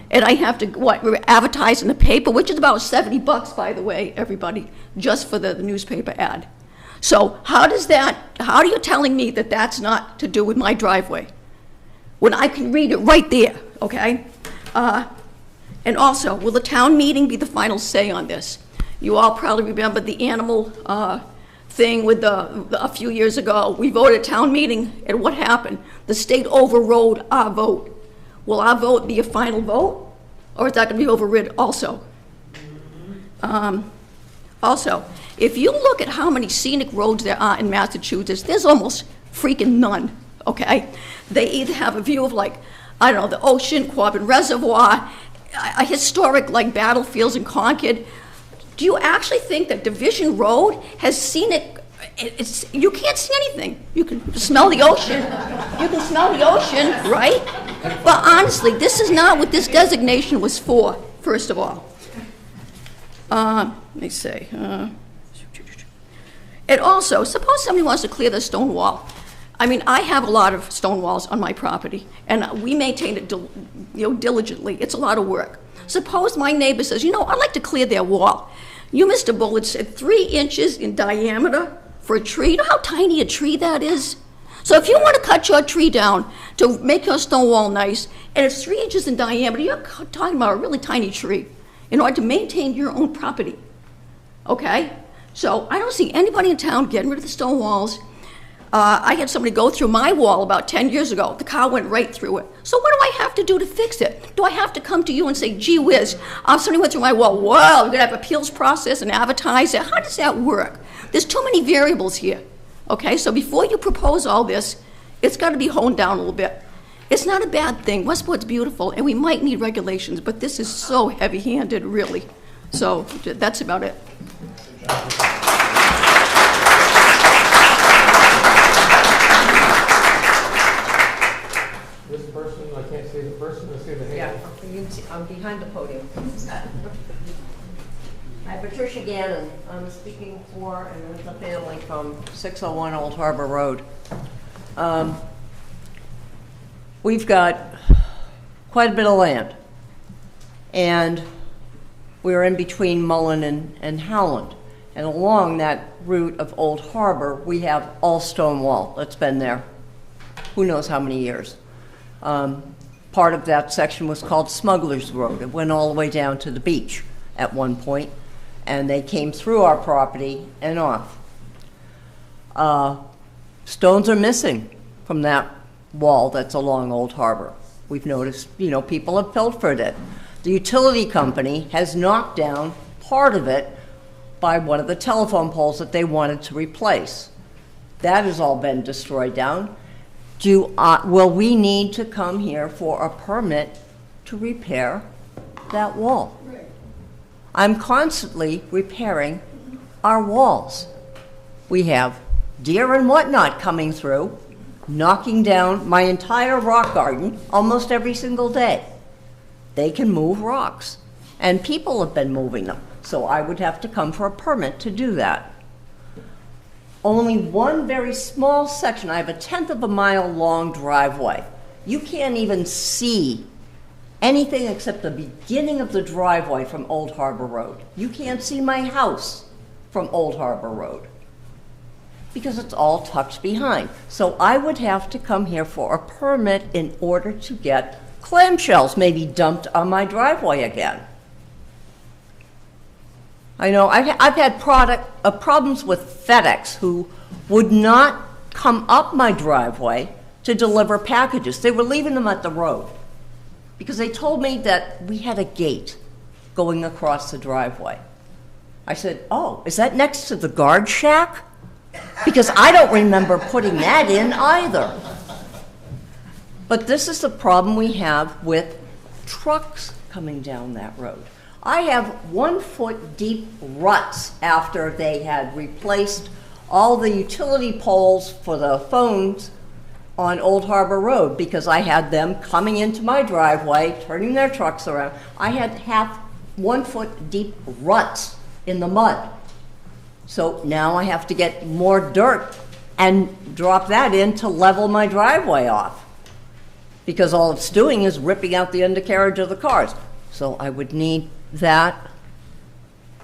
And I have to, advertise in the paper, which is about $70, by the way, everybody, just for the newspaper ad. So how are you telling me that that's not to do with my driveway? When I can read it right there, okay? And also, will the town meeting be the final say on this? You all probably remember the animal thing with a few years ago. We voted at town meeting, and what happened? The state overrode our vote. Will our vote be a final vote, or is that going to be overridden also? Also, if you look at how many scenic roads there are in Massachusetts, there's almost freaking none, okay? They either have a view of, like, I don't know, the ocean, Quabbin Reservoir, a historic, like, battlefields in Concord. Do you actually think that Division Road has scenic, you can't see anything. You can smell the ocean. You can smell the ocean, right? But honestly, this is not what this designation was for, first of all. Let me see. And also, suppose somebody wants to clear the stone wall. I mean, I have a lot of stone walls on my property, and we maintain it diligently. It's a lot of work. Suppose my neighbor says, you know, I'd like to clear their wall. You, Mr. Bullard, said 3 inches in diameter for a tree. You know how tiny a tree that is? So if you want to cut your tree down to make your stone wall nice, and it's 3 inches in diameter, you're talking about a really tiny tree in order to maintain your own property, okay? So I don't see anybody in town getting rid of the stone walls. I had somebody go through my wall about 10 years ago. The car went right through it. So what do I have to do to fix it? Do I have to come to you and say, gee whiz, somebody went through my wall. Well, we're going to have appeals process and advertise it. How does that work? There's too many variables here. Okay, so before you propose all this, it's got to be honed down a little bit. It's not a bad thing. Westport's beautiful, and we might need regulations, but this is so heavy-handed, really. So that's about it. This person, I can't see the person, I see the hand. Yeah, I'm behind the podium. Hi, Patricia Gannon. I'm speaking for and with the family from 601 Old Harbor Road. We've got quite a bit of land, and we're in between Mullen and Howland. And along that route of Old Harbor, we have all stone wall that's been there who knows how many years. Part of that section was called Smuggler's Road. It went all the way down to the beach at one point, and they came through our property and off. Stones are missing from that wall that's along Old Harbor. We've noticed, you know, people have pilfered it. The utility company has knocked down part of it by one of the telephone poles that they wanted to replace. That has all been destroyed down. Will we need to come here for a permit to repair that wall? I'm constantly repairing our walls. We have deer and whatnot coming through, knocking down my entire rock garden almost every single day. They can move rocks, and people have been moving them, so I would have to come for a permit to do that. Only one very small section, I have a 1/10 of a mile long driveway. You can't even see anything except the beginning of the driveway from Old Harbor Road. You can't see my house from Old Harbor Road because it's all tucked behind. So I would have to come here for a permit in order to get clamshells maybe dumped on my driveway again. I know I've had problems with FedEx who would not come up my driveway to deliver packages. They were leaving them at the road because they told me that we had a gate going across the driveway. I said, oh, is that next to the guard shack? Because I don't remember putting that in either. But this is the problem we have with trucks coming down that road. I have 1-foot deep ruts after they had replaced all the utility poles for the phones on Old Harbor Road because I had them coming into my driveway, turning their trucks around. I had 1-foot deep ruts in the mud. So now I have to get more dirt and drop that in to level my driveway off because all it's doing is ripping out the undercarriage of the cars. So I would need that.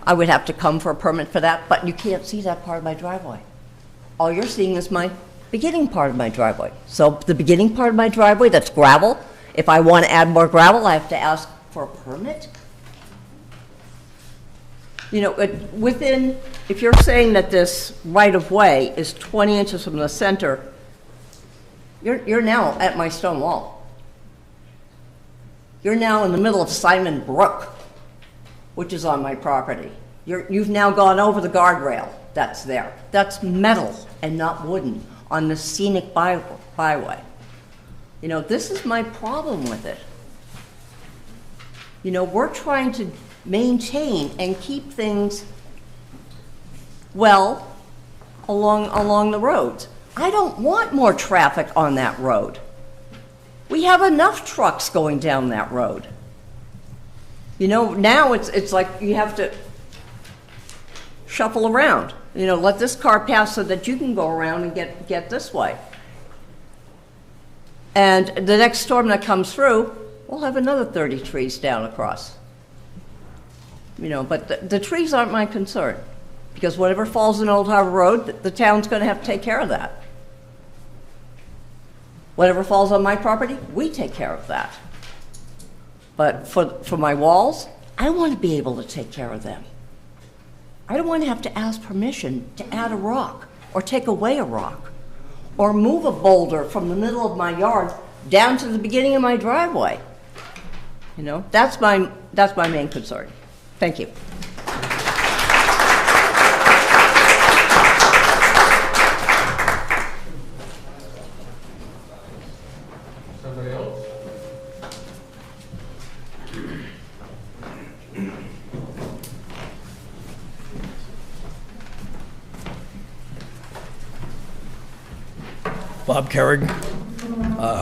I would have to come for a permit for that, but you can't see that part of my driveway. All you're seeing is my beginning part of my driveway. So the beginning part of my driveway, that's gravel. If I want to add more gravel, I have to ask for a permit. You know, if you're saying that this right-of-way is 20 inches from the center, you're now at my stone wall. You're now in the middle of Simon Brook, which is on my property. You've now gone over the guardrail that's there. That's metal and not wooden on the scenic byway. You know, this is my problem with it. You know, we're trying to maintain and keep things well along the roads. I don't want more traffic on that road. We have enough trucks going down that road. You know, now it's like you have to shuffle around. You know, let this car pass so that you can go around and get this way. And the next storm that comes through, we'll have another 30 trees down across. You know, but the trees aren't my concern, because whatever falls in Old Harbor Road, the town's going to have to take care of that. Whatever falls on my property, we take care of that. But for my walls, I want to be able to take care of them. I don't want to have to ask permission to add a rock or take away a rock or move a boulder from the middle of my yard down to the beginning of my driveway. You know, that's my main concern. Thank you. Somebody else? Bob Kerrig,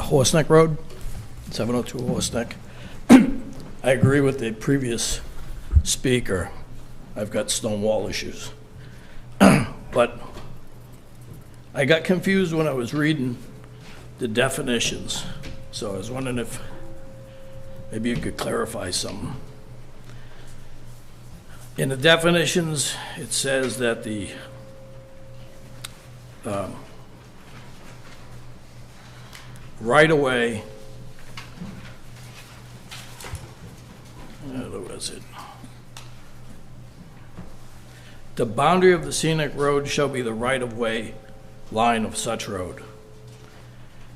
Horse Neck Road, 702 Horse Neck. I agree with the previous speaker. I've got stone wall issues. But I got confused when I was reading the definitions. So I was wondering if maybe you could clarify something. In the definitions, it says that the right-of-way, where was it? The boundary of the scenic road shall be the right-of-way line of such road,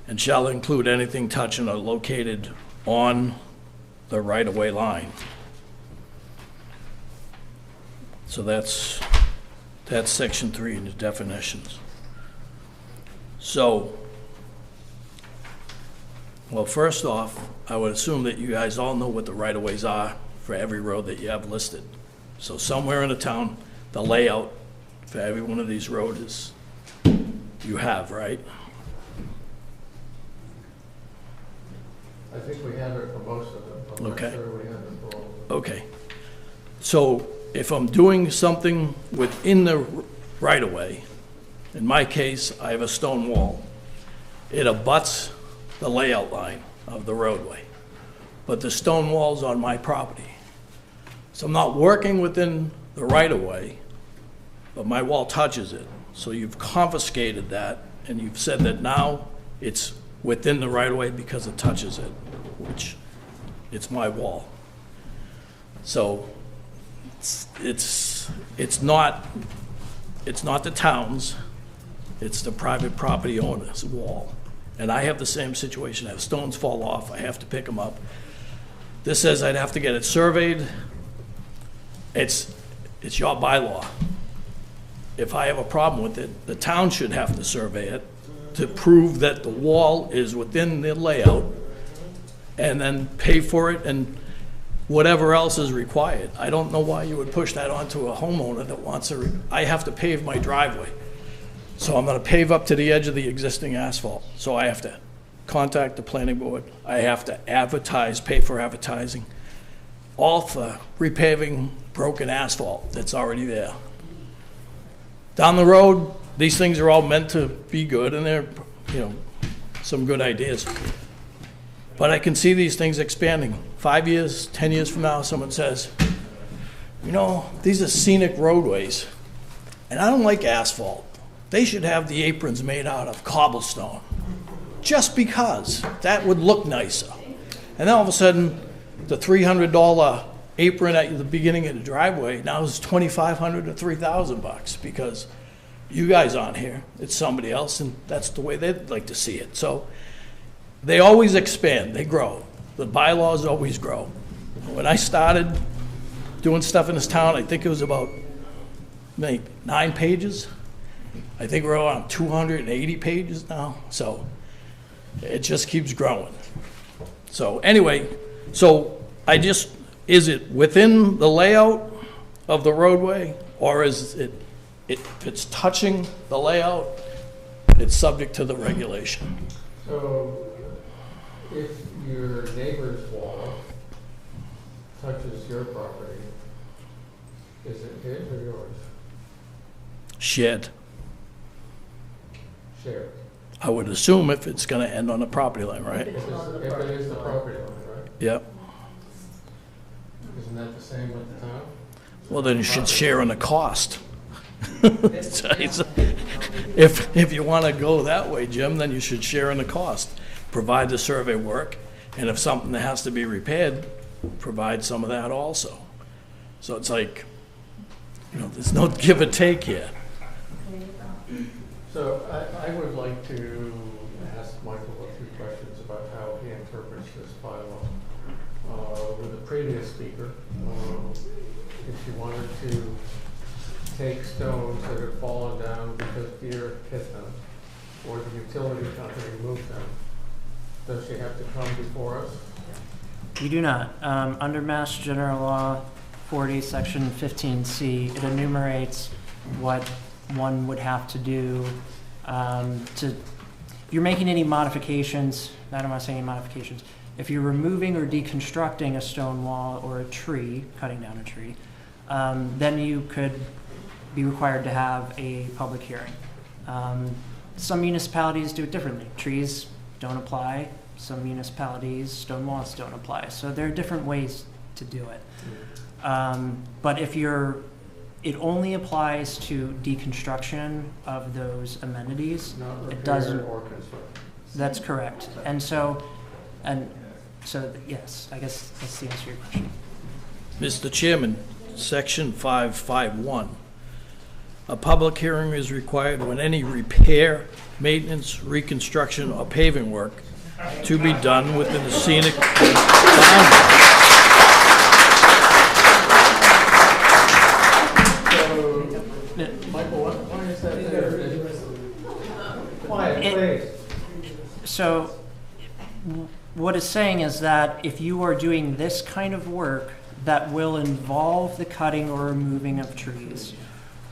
and shall include anything touching or located on the right-of-way line. So that's section 3 in the definitions. So, well, first off, I would assume that you guys all know what the right-of-ways are for every road that you have listed. So somewhere in the town, the layout for every one of these roads you have, right? I think we have it for most of them. I'm not Okay. sure we have it for all. Okay. So if I'm doing something within the right-of-way, in my case, I have a stone wall. It abuts the layout line of the roadway, but the stone wall's on my property. So I'm not working within the right-of-way, but my wall touches it. So you've confiscated that, and you've said that now it's within the right-of-way because it touches it, which it's my wall. So it's not the town's, it's the private property owner's wall. And I have the same situation. If stones fall off, I have to pick them up. This says I'd have to get it surveyed. It's your bylaw. If I have a problem with it, the town should have to survey it to prove that the wall is within the layout, and then pay for it and whatever else is required. I don't know why you would push that onto a homeowner that wants I have to pave my driveway. So I'm gonna pave up to the edge of the existing asphalt. So I have to contact the planning board. I have to advertise, pay for advertising, all for repaving broken asphalt that's already there. Down the road, these things are all meant to be good, and they're, you know, some good ideas. But I can see these things expanding. 5 years, 10 years from now, someone says, you know, these are scenic roadways, and I don't like asphalt. They should have the aprons made out of cobblestone, just because that would look nicer. And then all of a sudden, the $300 apron at the beginning of the driveway now is $2,500 or $3,000 because you guys aren't here. It's somebody else, and that's the way they'd like to see it. So they always expand, they grow. The bylaws always grow. When I started doing stuff in this town, I think it was about maybe 9 pages. I think we're around 280 pages now, so it just keeps growing. So anyway, so I just is it within the layout of the roadway, or is it, if it's touching the layout, it's subject to the regulation? So if your neighbor's wall touches your property, is it his or yours? Shared. Shared. I would assume if it's gonna end on the property line, right? If it is the property line, right? Yep. Isn't that the same with the town? Well, then you should share in the cost. If you want to go that way, Jim, then you should share in the cost. Provide the survey work, and if something that has to be repaired, provide some of that also. So it's like, you know, there's no give or take here. So I would like to ask Michael a few questions about how he interprets this bylaw. With the previous speaker, if you wanted to take stones that have fallen down because deer hit them, or the utility company moved them, does she have to come before us? You do not. Under Mass General Law 40, Section 15C, it enumerates what one would have to do if you're making any modifications. I don't want to say any modifications. If you're removing or deconstructing a stone wall or a tree, cutting down a tree, then you could be required to have a public hearing. Some municipalities do it differently. Trees don't apply. Some municipalities, stone walls don't apply. So there are different ways to do it. But if it only applies to deconstruction of those amenities. Not It repair doesn't. or construct? That's correct. So yes, I guess that's the answer to your question. Mr. Chairman, Section 551. A public hearing is required when any repair, maintenance, reconstruction, or paving work to be done within the scenic boundary. Michael, why is that there? Quiet, please. So what it's saying is that if you are doing this kind of work that will involve the cutting or removing of trees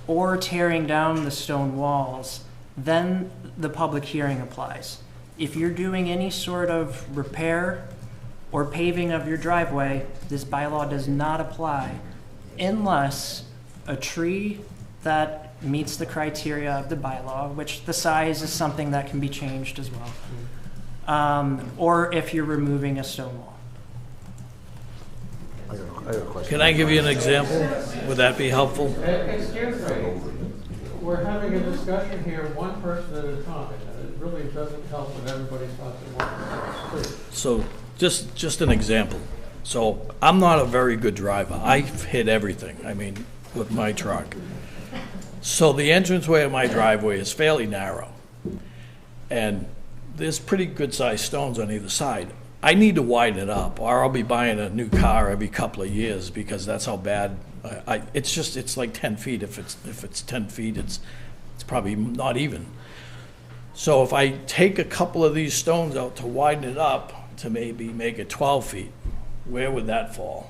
or tearing down the stone walls, then the public hearing applies. If you're doing any sort of repair or paving of your driveway, this bylaw does not apply unless a tree that meets the criteria of the bylaw, which the size is something that can be changed as well, or if you're removing a stone wall. I got a question. Can I give you an example? Would that be helpful? Excuse me, we're having a discussion here, one person at a time, and it really doesn't help when everybody's talking at once. Please. So just an example. So I'm not a very good driver. I've hit everything, I mean, with my truck. So the entranceway of my driveway is fairly narrow. And there's pretty good sized stones on either side. I need to widen it up, or I'll be buying a new car every couple of years because that's how bad it's like 10 feet. If it's 10 feet, it's probably not even. So if I take a couple of these stones out to widen it up to maybe make it 12 feet, where would that fall?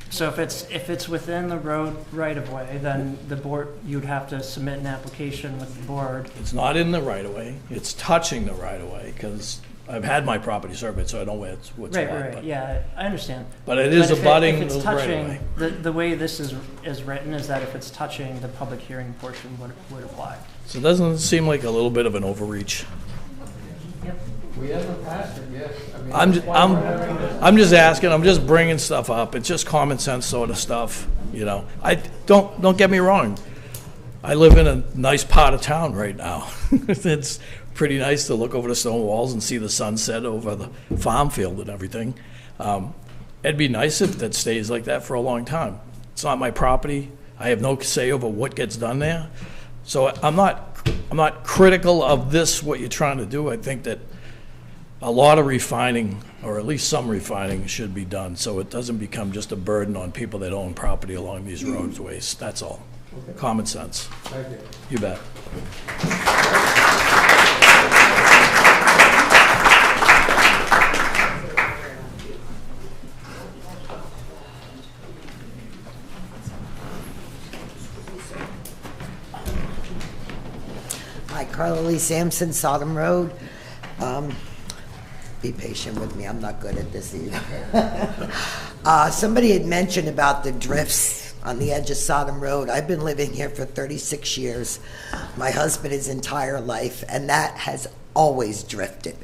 So if it's within the road right-of-way, then the board, you'd have to submit an application with the board. It's not in the right-of-way, it's touching the right-of-way, because I've had my property surveyed, so I know what's what. Right, yeah, I understand. But it is abutting if it's the touching, right-of-way. the way this is written is that if it's touching, the public hearing portion would apply. So doesn't it seem like a little bit of an overreach? We haven't passed it yet. I mean, I'm that's why we're having this. I'm just asking, I'm just bringing stuff up, it's just common sense sort of stuff, you know? Don't get me wrong, I live in a nice part of town right now. It's pretty nice to look over the stone walls and see the sunset over the farm field and everything. It'd be nice if that stays like that for a long time. It's not my property, I have no say over what gets done there. So I'm not critical of this, what you're trying to do. I think that a lot of refining, or at least some refining, should be done so it doesn't become just a burden on people that own property along these roadways. That's all. Okay. Common sense. Thank you. You bet. Carla Lee Sampson, Sodom Road. Be patient with me, I'm not good at this either. Somebody had mentioned about the drifts on the edge of Sodom Road. I've been living here for 36 years, my husband his entire life, and that has always drifted.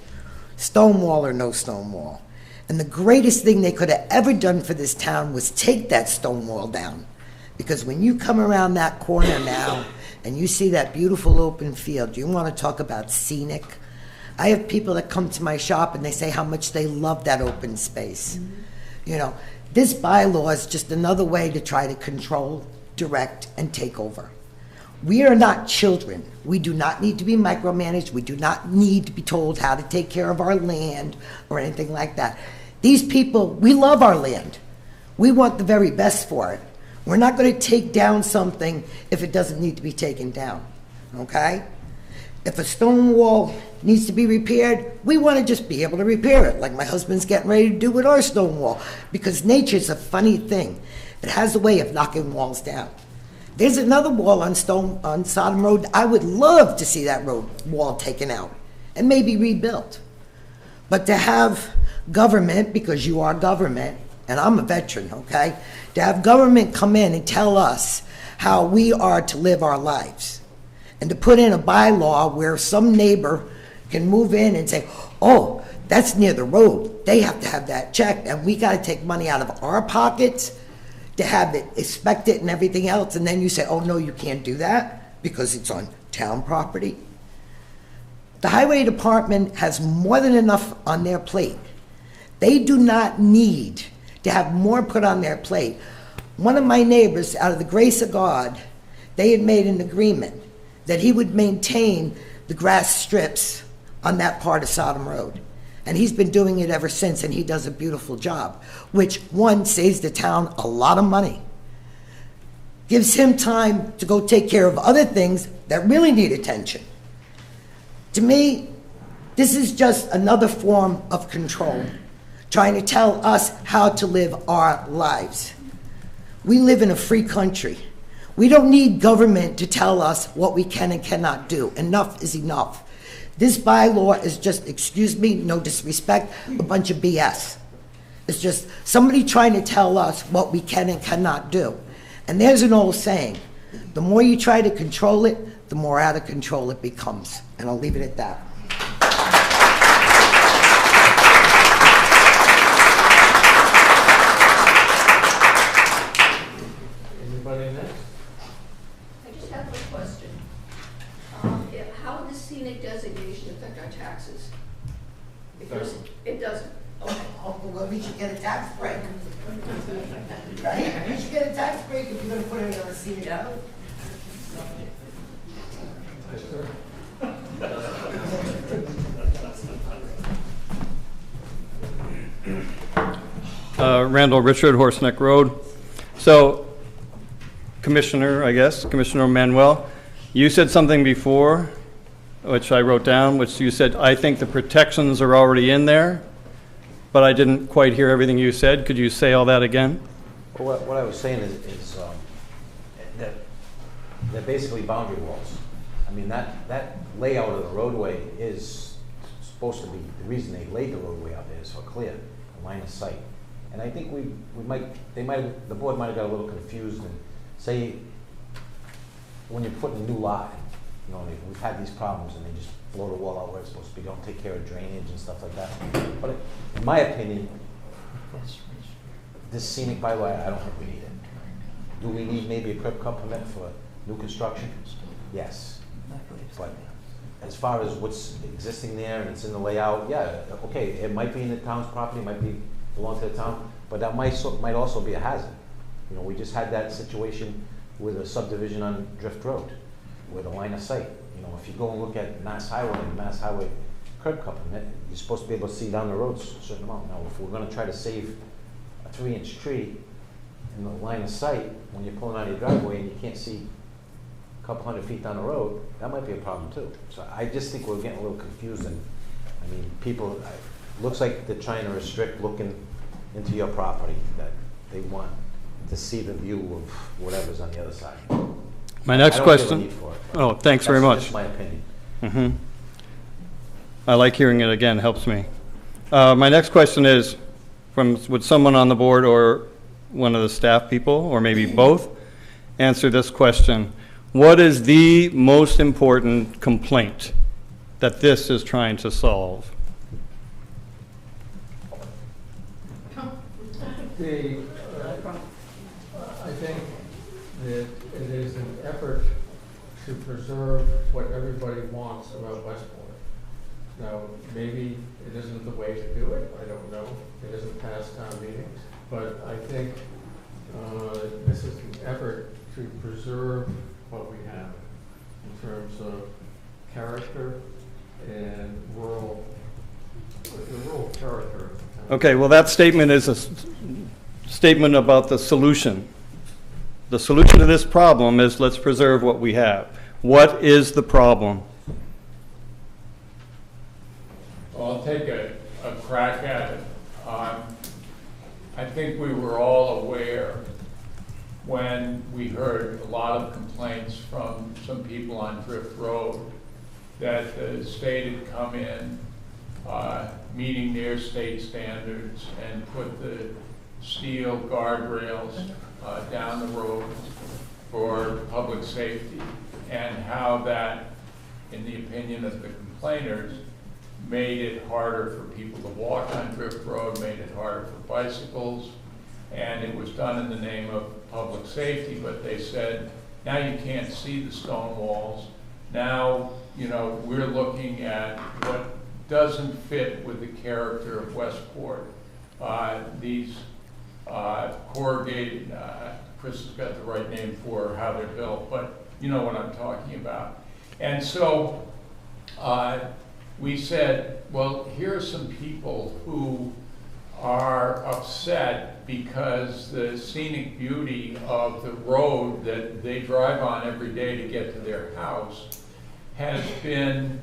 Stone wall or no stone wall. And the greatest thing they could have ever done for this town was take that stone wall down. Because when you come around that corner now and you see that beautiful open field, you want to talk about scenic. I have people that come to my shop and they say how much they love that open space. You know, this bylaw is just another way to try to control, direct, and take over. We are not children. We do not need to be micromanaged. We do not need to be told how to take care of our land or anything like that. These people, we love our land. We want the very best for it. We're not going to take down something if it doesn't need to be taken down, okay? If a stone wall needs to be repaired, we want to just be able to repair it, like my husband's getting ready to do with our stone wall, because nature's a funny thing. It has a way of knocking walls down. There's another wall on Sodom Road. I would love to see that wall taken out and maybe rebuilt. But to have government, because you are government, and I'm a veteran, okay? To have government come in and tell us how we are to live our lives, and to put in a bylaw where some neighbor can move in and say, oh, that's near the road, they have to have that checked, and we got to take money out of our pockets to have it inspected and everything else, and then you say, oh, no, you can't do that because it's on town property. The highway department has more than enough on their plate. They do not need to have more put on their plate. One of my neighbors, out of the grace of God, they had made an agreement that he would maintain the grass strips on that part of Sodom Road. And he's been doing it ever since, and he does a beautiful job, which, one, saves the town a lot of money, gives him time to go take care of other things that really need attention. To me, this is just another form of control, trying to tell us how to live our lives. We live in a free country. We don't need government to tell us what we can and cannot do. Enough is enough. This bylaw is just, excuse me, no disrespect, a bunch of BS. It's just somebody trying to tell us what we can and cannot do. And there's an old saying, the more you try to control it, the more out of control it becomes. And I'll leave it at that. Anybody next? I just have a question. How would the scenic designation affect our taxes? Because it doesn't. Okay. Oh, well, we should get a tax break. Right? We should get a tax break if you're gonna put it on a scenic road. Yes, sir. Randall Richard, Horseneck Road. So, Commissioner, I guess, Commissioner Manuel, you said something before, which I wrote down, which you said, I think the protections are already in there, but I didn't quite hear everything you said. Could you say all that again? Well, what I was saying is that they're basically boundary walls. I mean, that layout of the roadway is supposed to be, the reason they laid the roadway out there is for clear, line of sight. And I think the board might have got a little confused and say, when you're putting a new lot, you know, we've had these problems and they just blow the wall out where it's supposed to be, don't take care of drainage and stuff like that. But in my opinion, this scenic bylaw, I don't think we need it. Do we need maybe a curb cut permit for new construction? Yes. But as far as what's existing there and it's in the layout, yeah, okay, it might be in the town's property, might belong to the town, but that might also be a hazard. You know, we just had that situation with a subdivision on Drift Road, with a line of sight. You know, if you go and look at Mass Highway and Mass Highway curb cut permit, you're supposed to be able to see down the road a certain amount. Now, if we're gonna try to save a 3-inch tree in the line of sight, when you're pulling out of your driveway and you can't see a couple hundred feet down the road, that might be a problem too. So I just think we're getting a little confused, and I mean, people, looks like they're trying to restrict looking into your property, that they want to see the view of whatever's on the other side. My next I don't feel the question. need for it. Oh, thanks very much. That's my opinion. I like hearing it again, helps me. My next question is, would someone on the board or one of the staff people, or maybe both, answer this question? What is the most important complaint that this is trying to solve? I think that it is an effort to preserve what everybody wants about Westport. Now, maybe it isn't the way to do it, I don't know, it isn't past town meetings, but I think this is an effort to preserve what we have in terms of character and the rural character. Okay, well, that statement is a statement about the solution. The solution to this problem is let's preserve what we have. What is the problem? Well, I'll take a crack at it. I think we were all aware when we heard a lot of complaints from some people on Drift Road that the state had come in, meeting their state standards, and put the steel guardrails down the road for public safety, and how that, in the opinion of the complainers, made it harder for people to walk on Drift Road, made it harder for bicycles, and it was done in the name of public safety, but they said, now you can't see the stone walls. Now, you know, we're looking at what doesn't fit with the character of Westport. These corrugated, Chris has got the right name for how they're built, but you know what I'm talking about. And so we said, well, here are some people who are upset because the scenic beauty of the road that they drive on every day to get to their house has been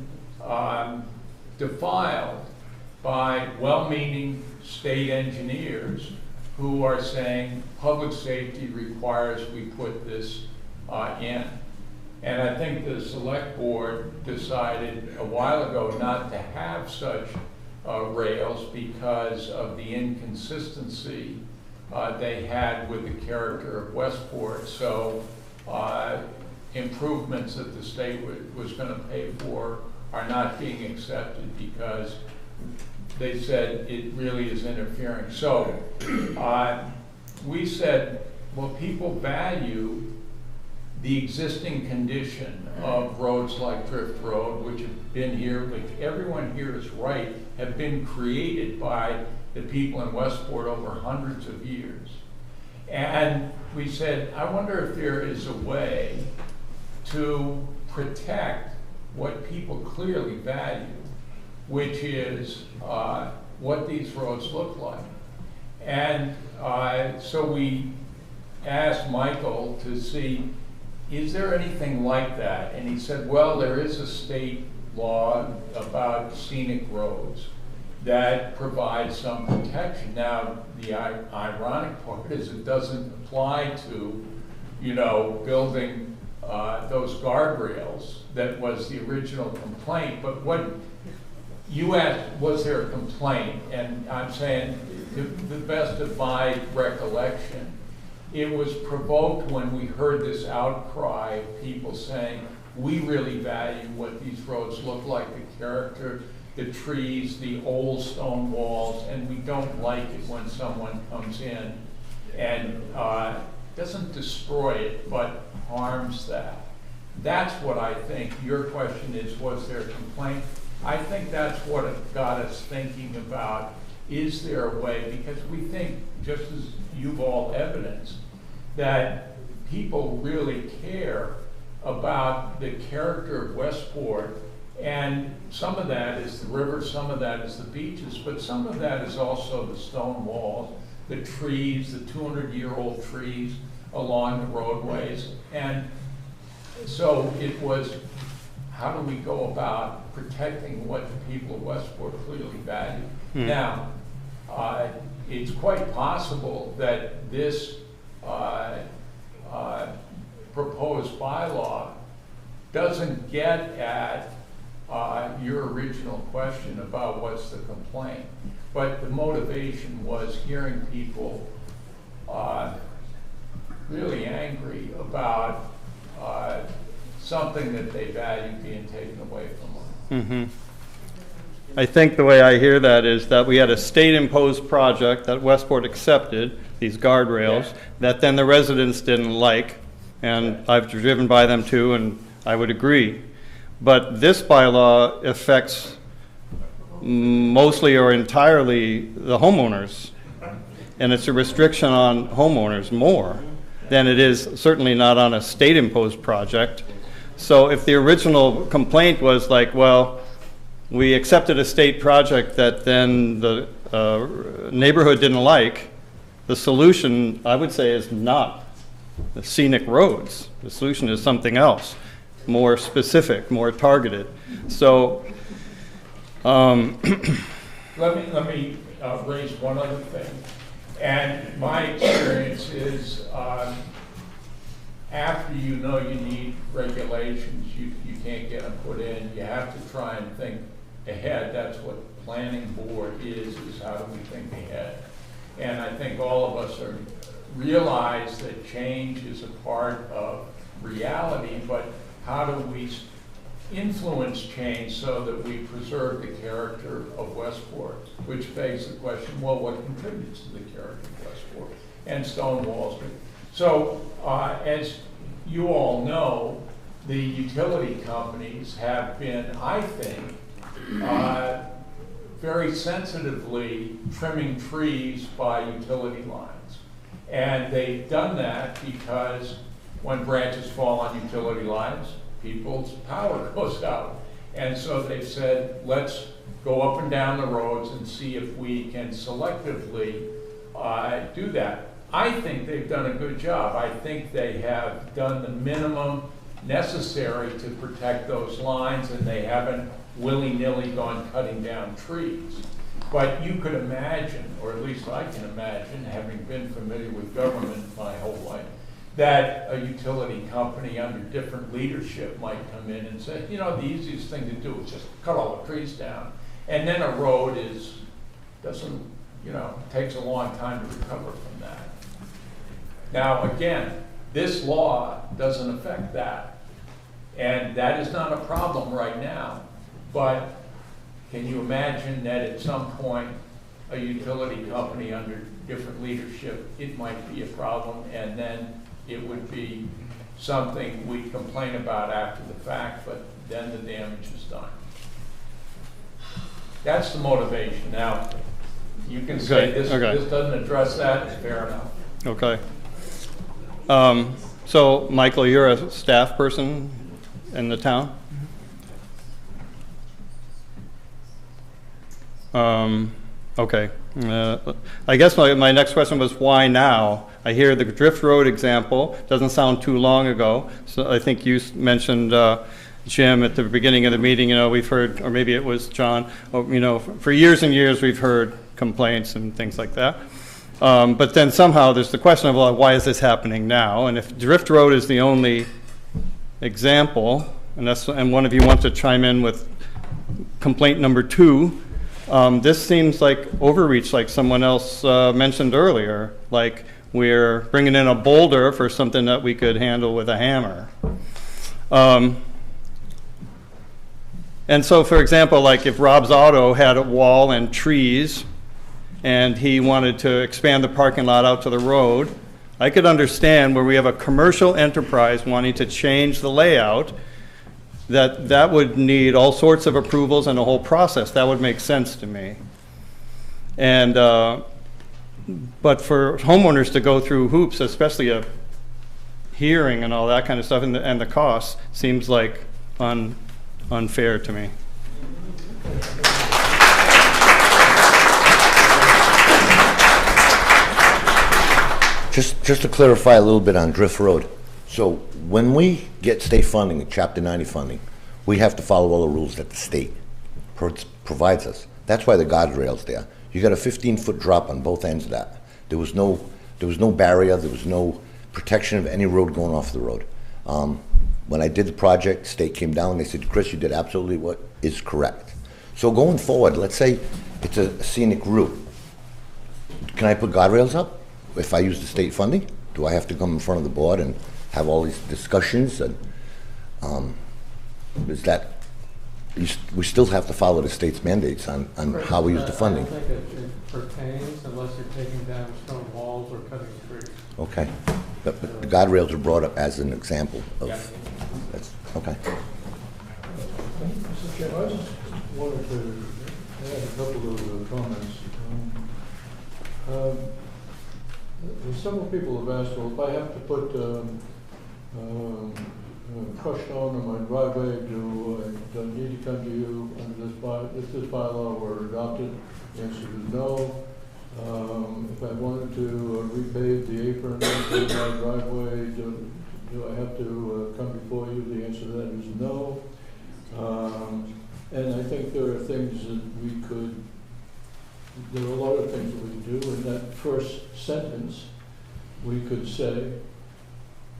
defiled by well-meaning state engineers who are saying public safety requires we put this in. And I think the select board decided a while ago not to have such rails because of the inconsistency they had with the character of Westport. So improvements that the state was going to pay for are not being accepted because they said it really is interfering. So we said, well, people value the existing condition of roads like Drift Road, which have been here, which everyone here is right, have been created by the people in Westport over hundreds of years. And we said, I wonder if there is a way to protect what people clearly value, which is what these roads look like. And so we asked Michael to see, is there anything like that? And he said, well, there is a state law about scenic roads that provides some protection. Now, the ironic part is it doesn't apply to, you know, building those guardrails. That was the original complaint. But what you asked, was there a complaint? And I'm saying, to the best of my recollection, it was provoked when we heard this outcry of people saying, we really value what these roads look like, the character, the trees, the old stone walls, and we don't like it when someone comes in and doesn't destroy it, but harms that. That's what I think your question is, was there a complaint? I think that's what it got us thinking about, is there a way, because we think, just as you've all evidenced, that people really care about the character of Westport, and some of that is the river, some of that is the beaches, but some of that is also the stone walls, the trees, the 200-year-old trees along the roadways. And so it was, how do we go about protecting what the people of Westport clearly value? Now, it's quite possible that this proposed bylaw doesn't get at your original question about what's the complaint. But the motivation was hearing people really angry about something that they value being taken away from them. Mm-hmm. I think the way I hear that is that we had a state-imposed project that Westport accepted, these guardrails, Yeah. that then the residents didn't like, and I've driven by them too, and I would agree. But this bylaw affects mostly or entirely the homeowners, and it's a restriction on homeowners more than it is certainly not on a state-imposed project. So if the original complaint was like, well, we accepted a state project that then the neighborhood didn't like, the solution, I would say, is not the scenic roads. The solution is something else, more specific, more targeted. So, Let me raise one other thing. And my experience is after you know you need regulations, you can't get them put in. You have to try and think ahead. That's what planning board is how do we think ahead. And I think all of us realize that change is a part of reality, but how do we influence change so that we preserve the character of Westport, which begs the question, well, what contributes to the character of Westport and Stonewall Street? So as you all know, the utility companies have been, I think, very sensitively trimming trees by utility lines. And they've done that because when branches fall on utility lines, people's power goes out. And so they've said, let's go up and down the roads and see if we can selectively do that. I think they've done a good job. I think they have done the minimum necessary to protect those lines, and they haven't willy-nilly gone cutting down trees. But you could imagine, or at least I can imagine, having been familiar with government my whole life, that a utility company under different leadership might come in and say, you know, the easiest thing to do is just cut all the trees down. And then a road takes a long time to recover from that. Now, again, this law doesn't affect that. And that is not a problem right now. But can you imagine that at some point, a utility company under different leadership, it might be a problem, and then it would be something we complain about after the fact, but then the damage is done. That's the motivation. Now, you can say this doesn't address that, it's fair enough. okay. So, Michael, you're a staff person in the town? Okay. I guess my next question was why now? I hear the Drift Road example, doesn't sound too long ago. So I think you mentioned, Jim, at the beginning of the meeting, we've heard, or maybe it was John, for years and years we've heard complaints and things like that. But then somehow there's the question of, well, why is this happening now? And if Drift Road is the only example, and one of you wants to chime in with complaint number 2, this seems like overreach, like someone else mentioned earlier, like we're bringing in a boulder for something that we could handle with a hammer. And so, for example, like if Rob's Auto had a wall and trees, and he wanted to expand the parking lot out to the road, I could understand where we have a commercial enterprise wanting to change the layout, that would need all sorts of approvals and a whole process. That would make sense to me. And but for homeowners to go through hoops, especially a hearing and all that kind of stuff, and the costs, seems like unfair to me. Just to clarify a little bit on Drift Road. So when we get state funding, Chapter 90 funding, we have to follow all the rules that the state provides us. That's why the guardrail's there. You got a 15-foot drop on both ends of that. There was no barrier. There was no protection of any road going off the road. When I did the project, state came down. They said, Chris, you did absolutely what is correct. So going forward, let's say it's a scenic route. Can I put guardrails up if I use the state funding? Do I have to come in front of the board and have all these discussions? And is that, we still have to follow the state's mandates on how we use the funding? I don't think it pertains unless you're taking down stone walls or cutting trees. Okay. But the guardrails are brought up as an example of, that's, okay. Mr. Chairman, I just wanted to add a couple of comments. Several people have asked, well, if I have to put crushed stone in my driveway, do I need to come to you under if this bylaw were adopted? The answer is no. If I wanted to repave the apron in my driveway, do I have to come before you? The answer to that is no. And I think there are things that we could, there are a lot of things that we could do. In that first sentence, we could say,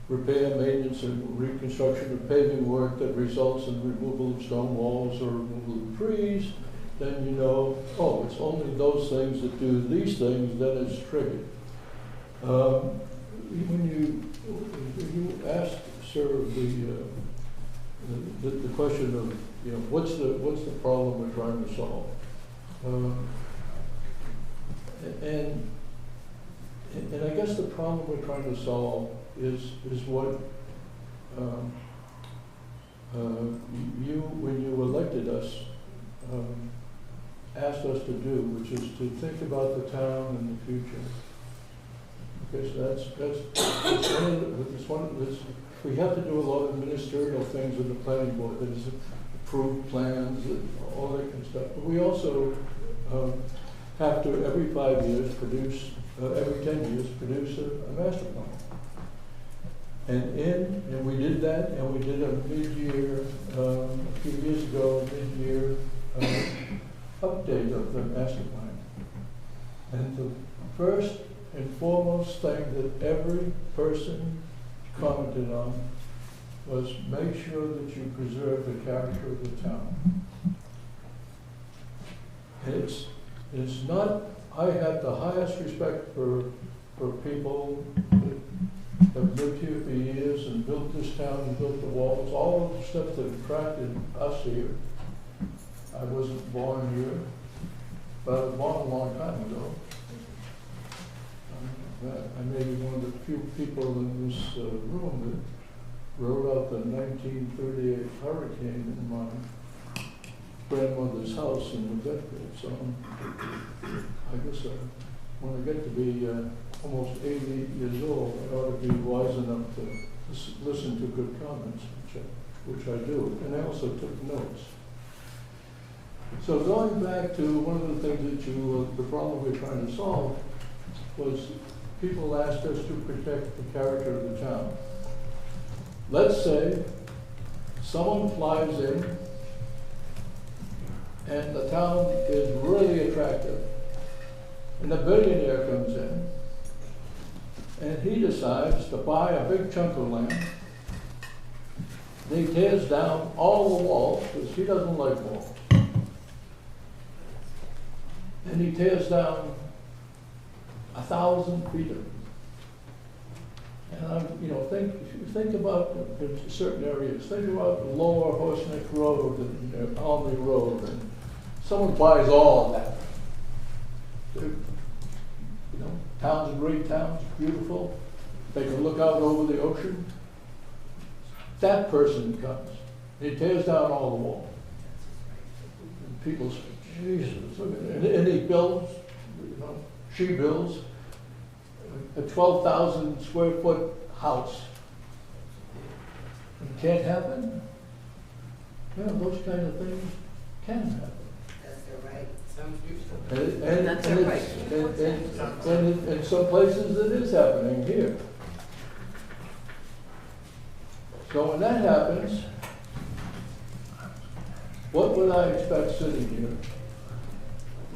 repair, maintenance, and reconstruction of paving work that results in removal of stone walls or removal of trees, then you know, oh, it's only those things that do these things that is triggered. When you asked, sir, the question of, you know, what's the problem we're trying to solve? And I guess the problem we're trying to solve is what you, when you elected us, asked us to do, which is to think about the town in the future. Okay, so that's one of the, we have to do a lot of ministerial things with the planning board, that is approve plans and all that kind of stuff. But we also have to, every 5 years, produce, every 10 years, produce a master plan. And we did that, and we did a mid-year, a few years ago, mid-year update of the master plan. And the first and foremost thing that every person commented on was make sure that you preserve the character of the town. And it's not, I have the highest respect for people that have lived here for years and built this town and built the walls, all of the stuff that attracted us here. I wasn't born here, but I was born a long time ago. I may be one of the few people in this room that wrote out the 1938 hurricane in my grandmother's house in New Bedford. So I guess when I get to be almost 80 years old, I ought to be wise enough to listen to good comments, which I do. And I also took notes. So going back to one of the things that the problem we're trying to solve was people asked us to protect the character of the town. Let's say someone flies in and the town is really attractive, and a billionaire comes in and he decides to buy a big chunk of land. He tears down all the walls because he doesn't like walls. And he tears down 1,000 feet of it. And think about certain areas. Think about Lower Horseneck Road and Almy Road, and someone buys all of that. Town's a great town, it's beautiful. They can look out over the ocean. That person comes. He tears down all the walls. And people say, Jesus, and he builds, she builds a 12,000 square foot house. It can't happen. Yeah, those kind of things can happen. That's right. Sounds beautiful. And in some places it is happening here. So when that happens, what would I expect sitting here?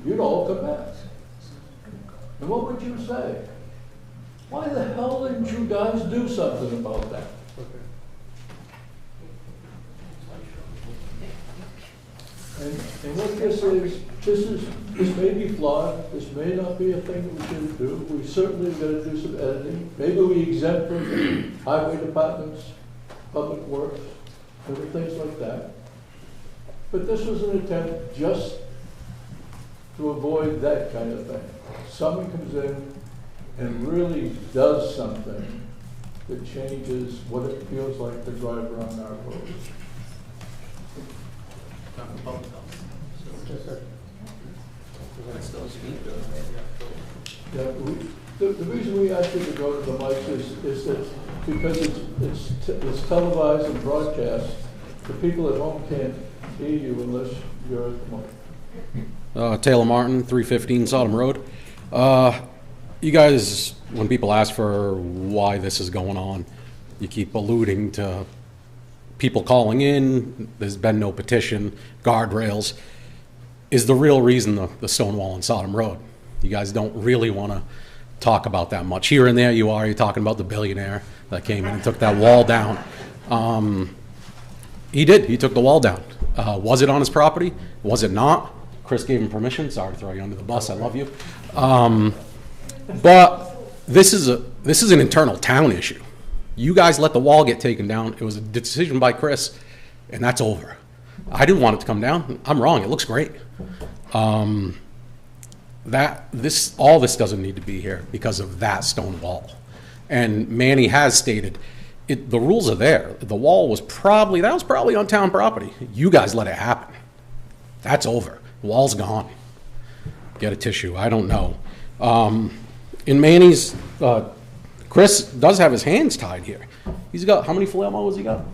You'd all come back. And what would you say? Why the hell didn't you guys do something about that? And what this is, this may be flawed, this may not be a thing that we should do. We certainly gotta do some editing. Maybe we exempt from highway departments, public works, different things like that. But this was an attempt just to avoid that kind of thing. Someone comes in and really does something that changes what it feels like to drive around our roads. Yeah, the reason we asked you to go to the mics is that because it's televised and broadcast, the people at home can't hear you unless you're at the mic. Taylor Martin, 315 Sodom Road. You guys, when people ask for why this is going on, you keep alluding to people calling in, there's been no petition, guardrails, is the real reason the stone wall on Sodom Road. You guys don't really want to talk about that much. Here and there you're talking about the billionaire that came in and took that wall down. He took the wall down. Was it on his property? Was it not? Chris gave him permission. Sorry to throw you under the bus, I love you. But this is an internal town issue. You guys let the wall get taken down. It was a decision by Chris, and that's over. I didn't want it to come down. I'm wrong. It looks great. All this doesn't need to be here because of that stone wall. And Manny has stated the rules are there. The wall was probably on town property. You guys let it happen. That's over. The wall's gone. Get a tissue. I don't know. In Manny's, Chris does have his hands tied here. He's got, how many flail mowers he got?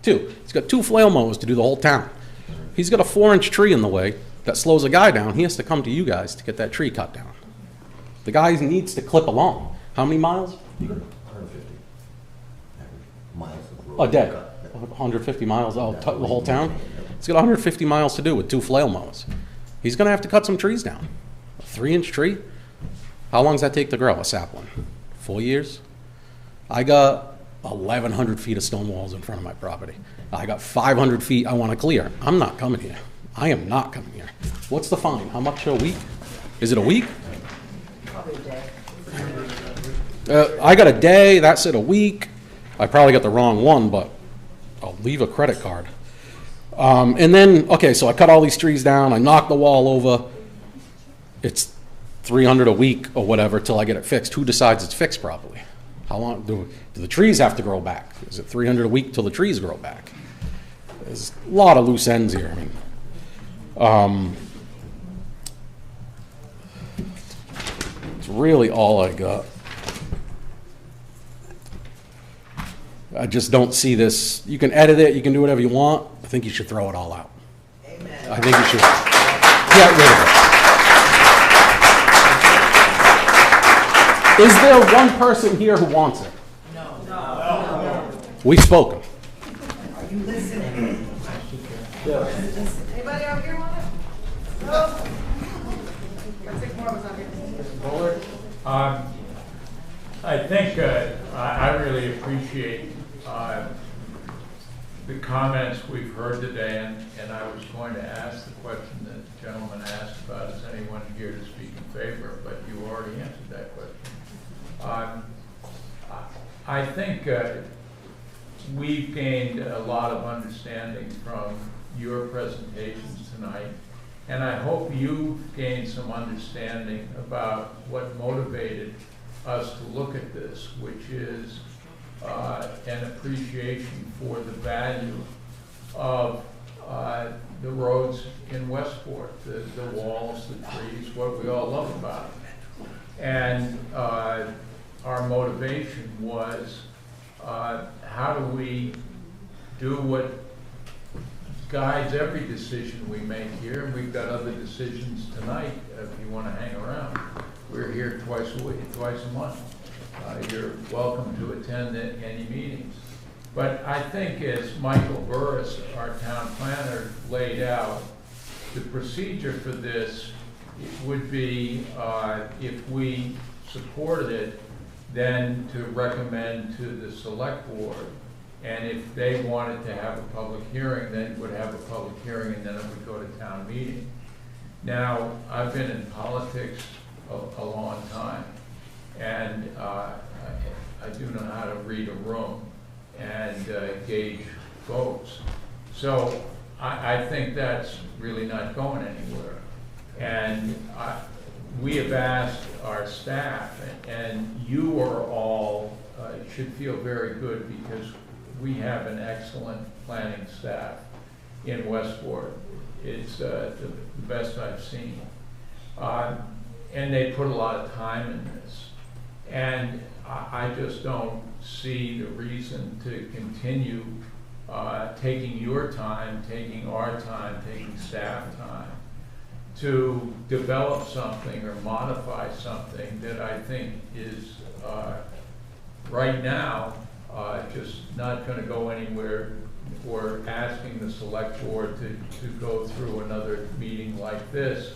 Two. He's got 2 flail mowers to do the whole town. He's got a 4-inch tree in the way that slows a guy down. He has to come to you guys to get that tree cut down. The guy needs to clip along. How many miles? 150 miles of road. A day. 150 miles, the whole town? He's got 150 miles to do with 2 flail mowers. He's gonna have to cut some trees down. A 3-inch tree? How long does that take to grow, a sapling? 4 years? I got 1,100 feet of stone walls in front of my property. I got 500 feet I want to clear. I'm not coming here. I am not coming here. What's the fine? How much a week? Is it a week? Probably a day. I got a day. That said a week. I probably got the wrong one, but I'll leave a credit card. And then, okay, so I cut all these trees down. I knocked the wall over. It's $300 a week or whatever till I get it fixed. Who decides it's fixed properly? How long do the trees have to grow back? Is it $300 a week till the trees grow back? There's a lot of loose ends here. I mean, it's really all I got. I just don't see this. You can edit it. You can do whatever you want. I think you should throw it all out. Amen. I think you should get rid of it. Is there one person here who wants it? No. We've spoken. Are you listening? Yes. Anybody out here want it? No? Got 6 more of us out here. Mr. Bullard, I think I really appreciate the comments we've heard today, and I was going to ask the question that the gentleman asked about, is anyone here to speak in favor, but you already answered that question. I think we've gained a lot of understanding from your presentations tonight, and I hope you've gained some understanding about what motivated us to look at this, which is an appreciation for the value of the roads in Westport, the walls, the trees, what we all love about it. And our motivation was how do we do what guides every decision we make here, and we've got other decisions tonight if you want to hang around. We're here twice a month. You're welcome to attend any meetings. But I think as Michael Burris, our town planner, laid out, the procedure for this would be, if we supported it, then to recommend to the select board And if they wanted to have a public hearing, they would have a public hearing and then it would go to town meeting. Now, I've been in politics a long time, and I do know how to read a room and gauge votes. So I think that's really not going anywhere. And we have asked our staff, and you are all should feel very good because we have an excellent planning staff in Westport. It's the best I've seen. And they put a lot of time in this. And I just don't see the reason to continue taking your time, taking our time, taking staff time to develop something or modify something that I think is right now just not going to go anywhere, or asking the select board to go through another meeting like this,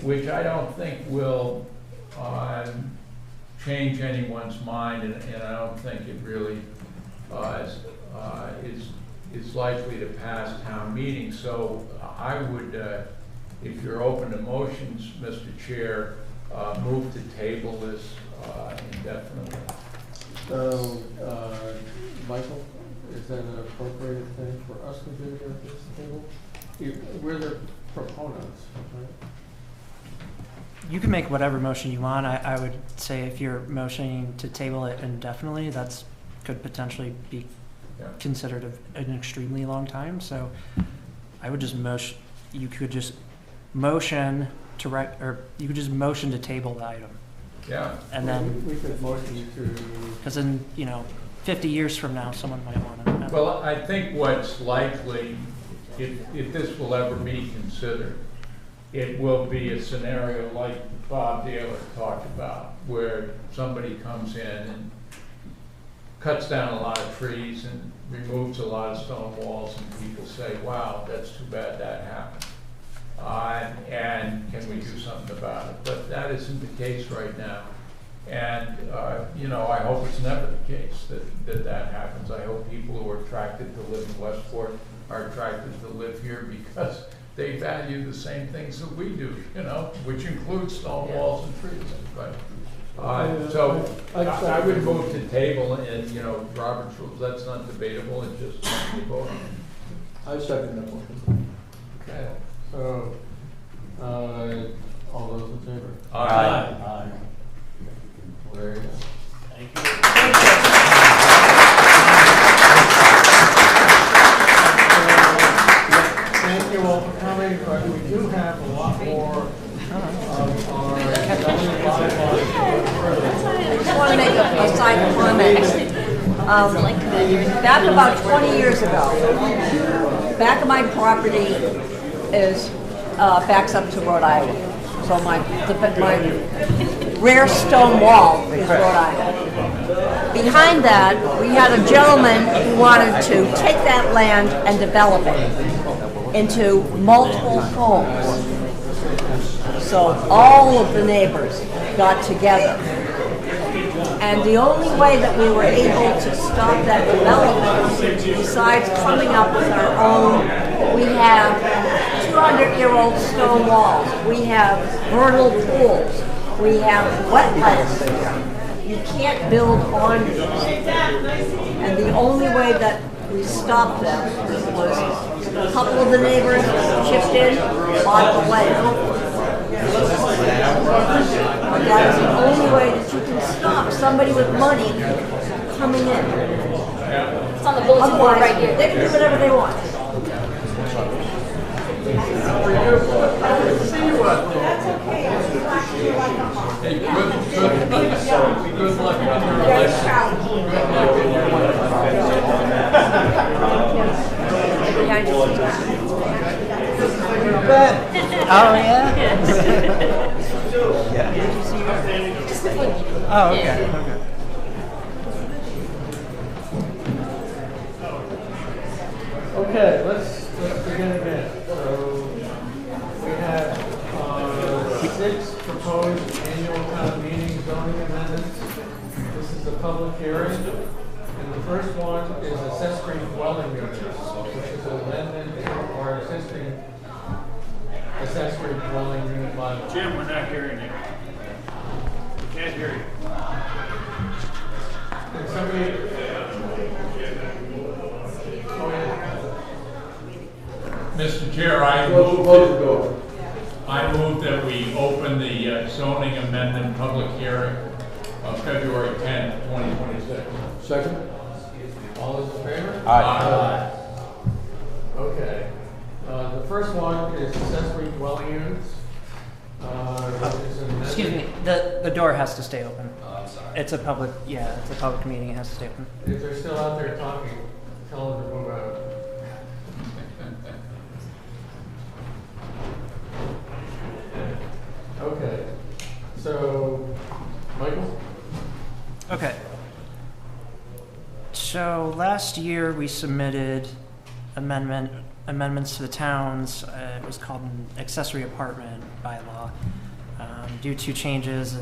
which I don't think will change anyone's mind, and I don't think it really is likely to pass town meeting. So I would, if you're open to motions, Mr. Chair, move to table this indefinitely. So, Michael, is that an appropriate thing for us to do here at this table? We're the proponents, right? You can make whatever motion you want. I would say if you're motioning to table it indefinitely, that's could potentially be considered an extremely long time. So I would just motion, you could just motion to you could just motion to table the item. Yeah. And then we could motion to, because in 50 years from now, someone might want to. Well, I think what's likely, if this will ever be considered, it will be a scenario like Bob Daler talked about, where somebody comes in and cuts down a lot of trees and removes a lot of stone walls, and people say, wow, that's too bad that happened. And can we do something about it? But that isn't the case right now. And, I hope it's never the case that happens. I hope people who are attracted to live in Westport are attracted to live here because they value the same things that we do, which includes stone walls and trees. But, so I would move to table, and, Robert's rules, that's not debatable, it's just something to vote on. I second that motion. okay, so, all those in favor? Aye. There you go. Thank you. Thank you all for coming, but we do have a lot more of our zoning bylaws. I just want to make a side comment. Back about 20 years ago, back of my property is backs up to Rhode Island. So my rare stone wall is Rhode Island. Behind that, we had a gentleman who wanted to take that land and develop it into multiple homes. So all of the neighbors got together. And the only way that we were able to stop that development, besides coming up with our own, we have 200-year-old stone walls, we have vernal pools, we have wetlands. You can't build on these. And the only way that we stopped them was a couple of the neighbors chipped in, bought the land. That is the only way that you can stop somebody with money coming in. It's on the bulletin board right here. They can do whatever they want. Hey, good luck on your election. Oh, yeah? Oh, okay. Okay, let's begin again. So we have 6 proposed annual town meeting zoning amendments. This is a public hearing. And the first one is accessory dwelling units, which is an amendment to our existing accessory dwelling unit bylaw. Jim, we're not hearing you. We can't hear you. Can somebody? Oh, yeah. Mr. Chair, I move that we open the zoning amendment public hearing of February 10th, 2026. Second? All those in favor? Aye. Okay. The first one is accessory dwelling units. Is an Excuse me, amendment. the door has to stay open. It's a public, yeah, it's a public meeting, it has to stay open. If they're still out there talking, tell them to move out. Okay. So, Michael? Okay. So last year, we submitted amendments to the town's, it was called an accessory apartment bylaw, due to changes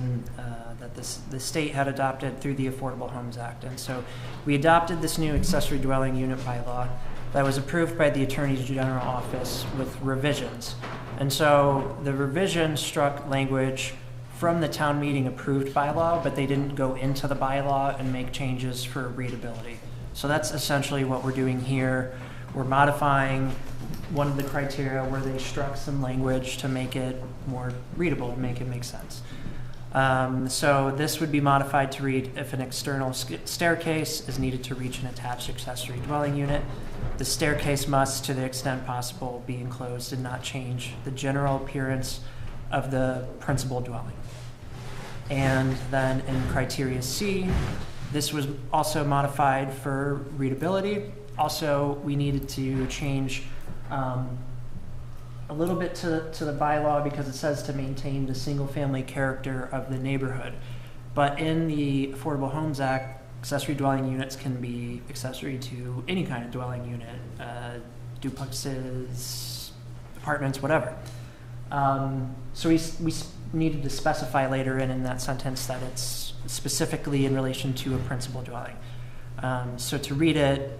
that the state had adopted through the Affordable Homes Act. And so we adopted this new accessory dwelling unit bylaw that was approved by the Attorney General Office with revisions. And so the revision struck language from the town meeting approved bylaw, but they didn't go into the bylaw and make changes for readability. So that's essentially what we're doing here. We're modifying one of the criteria where they struck some language to make it more readable, to make it make sense. So this would be modified to read, if an external staircase is needed to reach an attached accessory dwelling unit, the staircase must, to the extent possible, be enclosed and not change the general appearance of the principal dwelling. And then in criteria C, this was also modified for readability. Also, we needed to change a little bit to the bylaw because it says to maintain the single-family character of the neighborhood. But in the Affordable Homes Act, accessory dwelling units can be accessory to any kind of dwelling unit, duplexes, apartments, whatever. So we needed to specify later in that sentence that it's specifically in relation to a principal dwelling. So to read it,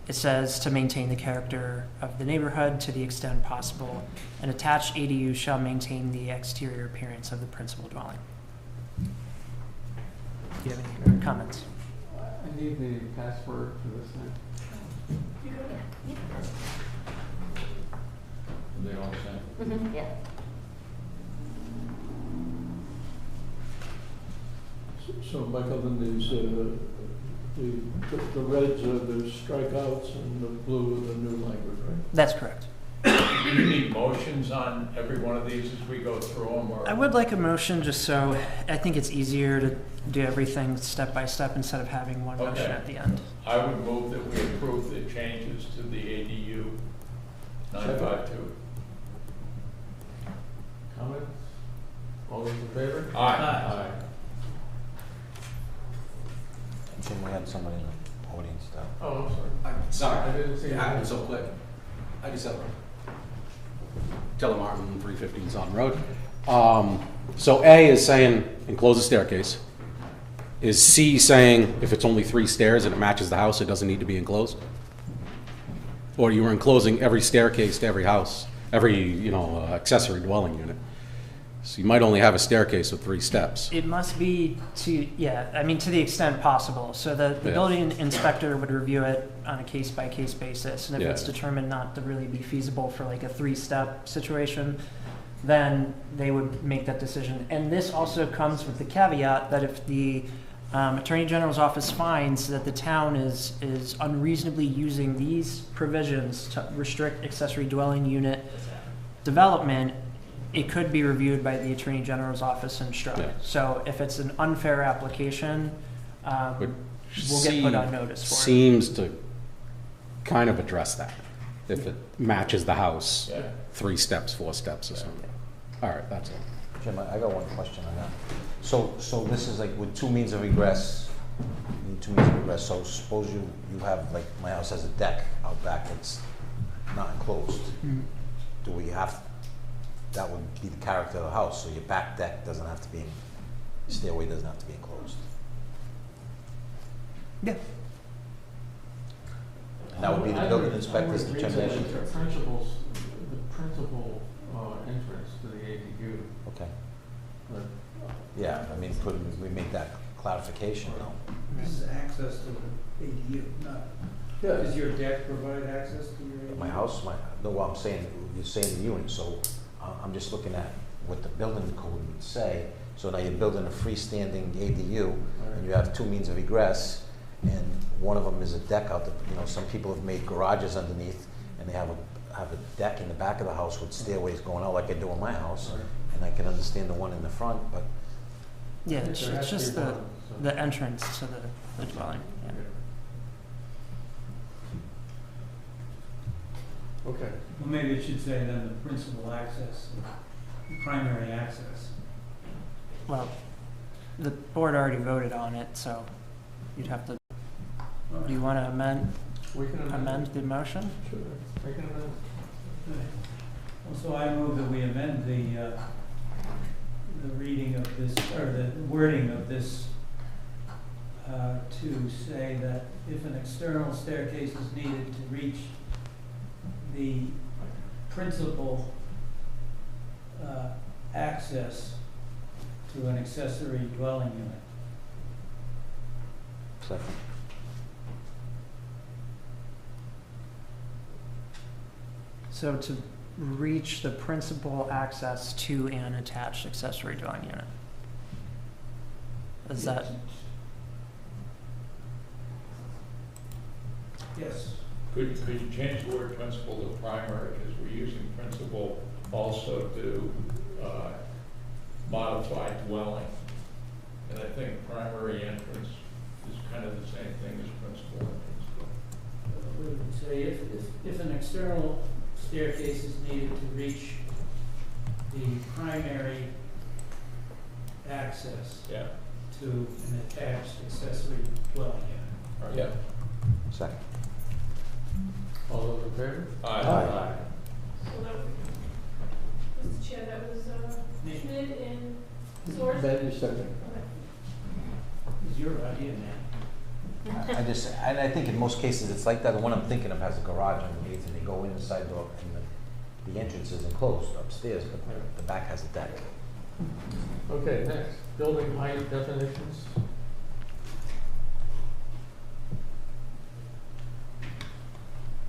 it says to maintain the character of the neighborhood to the extent possible. An attached ADU shall maintain the exterior appearance of the principal dwelling. Do you have any comments? I need the password for this thing. They all say. Yeah. So Michael, then these, the reds are the strikeouts and the blue are the new language, right? That's correct. Do you need motions on every one of these as we go through them? Or? I would like a motion just so I think it's easier to do everything step by step instead of having one motion at the end. I would move that we approve the changes to the ADU 952. Comments? All those in favor? Aye. Jim, we had somebody in the audience though. Oh, I'm sorry. Sorry, I didn't see it that. happened so quick. I just have Telemartin 315 on Road. So A is saying enclose a staircase. Is C saying if it's only 3 stairs and it matches the house, it doesn't need to be enclosed? Or you were enclosing every staircase to every house, every accessory dwelling unit. So you might only have a staircase with 3 steps. It must be to the extent possible. So the building inspector would review it on a case-by-case basis. And if it's determined not to really be feasible for like a 3-step situation, then they would make that decision. And this also comes with the caveat that if the Attorney General's office finds that the town is unreasonably using these provisions to restrict accessory dwelling unit development, it could be reviewed by the Attorney General's office and struck. Yeah. So if it's an unfair application, we'll get put on notice for it. Seems to kind of address that. If it matches the house, 3 steps, 4 steps or something. All right, that's it. Jim, I got one question on that. So this is like with 2 means of egress, you need 2 means of egress. So suppose you have, like my house has a deck out back that's not enclosed. Mm-hmm. Do we have, that would be the character of the house, so your back deck doesn't have to be, stairway doesn't have to be enclosed. Yeah. And that would be the building inspector's determination. The principal entrance to the ADU. Okay. But, Yeah, I mean, could we make that clarification though? This is access to the ADU, not, does your deck provide access to your ADU? My house, no, what I'm saying, you're saying the unit, so I'm just looking at what the building code would say. So now you're building a freestanding ADU, and you have two means of egress, and one of them is a deck out there. You know, some people have made garages underneath, and they have a deck in the back of the house with stairways going out like I do in my house, and I can understand the one in the front, but. Yeah, it's just the entrance to the dwelling. Yeah. Okay. Well, maybe it should say then the principal access, primary access. Well, the board already voted on it, so you'd have to. Do you want to amend? We can amend the motion? Sure. We can amend. So I move that we amend the reading of this, or the wording of this, to say that if an external staircase is needed to reach the principal access to an accessory dwelling unit. Second. So to reach the principal access to an attached accessory dwelling unit. Is that? Yes. Could you change the word principal to primary, because we're using principal also to modify dwelling. And I think primary entrance is kind of the same thing as principal entrance. We would say if an external staircase is needed to reach the primary access to an attached accessory dwelling unit. Yeah. Second. All those in favor? Aye. So that, Mr. Chair, that was Schmidt and Soers? Ben, you second. Okay. It's your idea, man. And I think in most cases it's like that. The one I'm thinking of has a garage underneath, and they go in the side door, and the entrance is enclosed upstairs, but the back has a deck. Okay, next, building height definitions.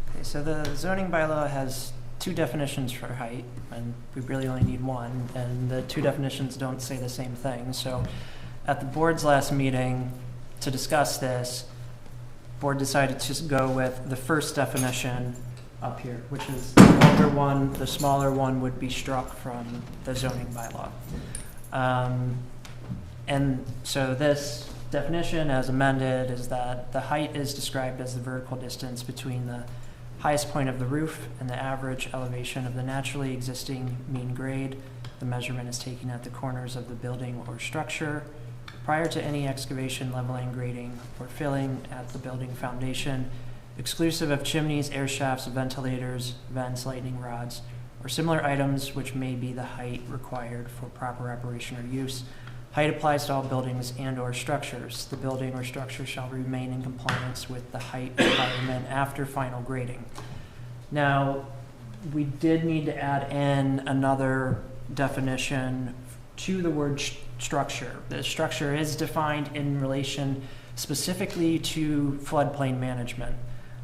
Okay, so the zoning bylaw has two definitions for height, and we really only need one, and the two definitions don't say the same thing. So at the board's last meeting, to discuss this, board decided to go with the first definition up here, which is the longer one. The smaller one would be struck from the zoning bylaw. And so this definition as amended is that the height is described as the vertical distance between the highest point of the roof and the average elevation of the naturally existing mean grade. The measurement is taken at the corners of the building or structure prior to any excavation, leveling, grading, or filling at the building foundation, exclusive of chimneys, air shafts, ventilators, vents, lightning rods, or similar items which may be the height required for proper operation or use. Height applies to all buildings and/or structures. The building or structure shall remain in compliance with the height requirement after final grading. Now, we did need to add in another definition to the word structure. The structure is defined in relation specifically to floodplain management.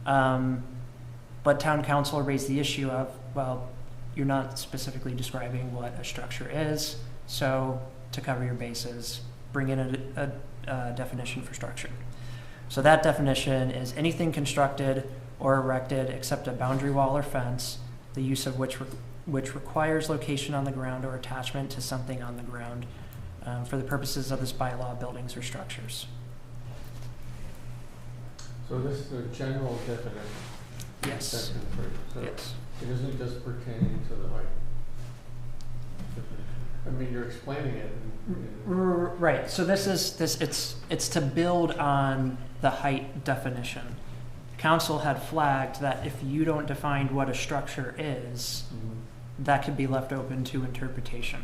But town council raised the issue of, well, you're not specifically describing what a structure is, so to cover your bases, bring in a definition for structure. So that definition is anything constructed or erected except a boundary wall or fence, the use of which requires location on the ground or attachment to something on the ground for the purposes of this bylaw, buildings or structures. So this is a general definition. Yes. Section 3. So yes. It isn't just pertaining to the height. I mean, you're explaining it. Right. So it's to build on the height definition. Council had flagged that if you don't define what a structure is, that could be left open to interpretation.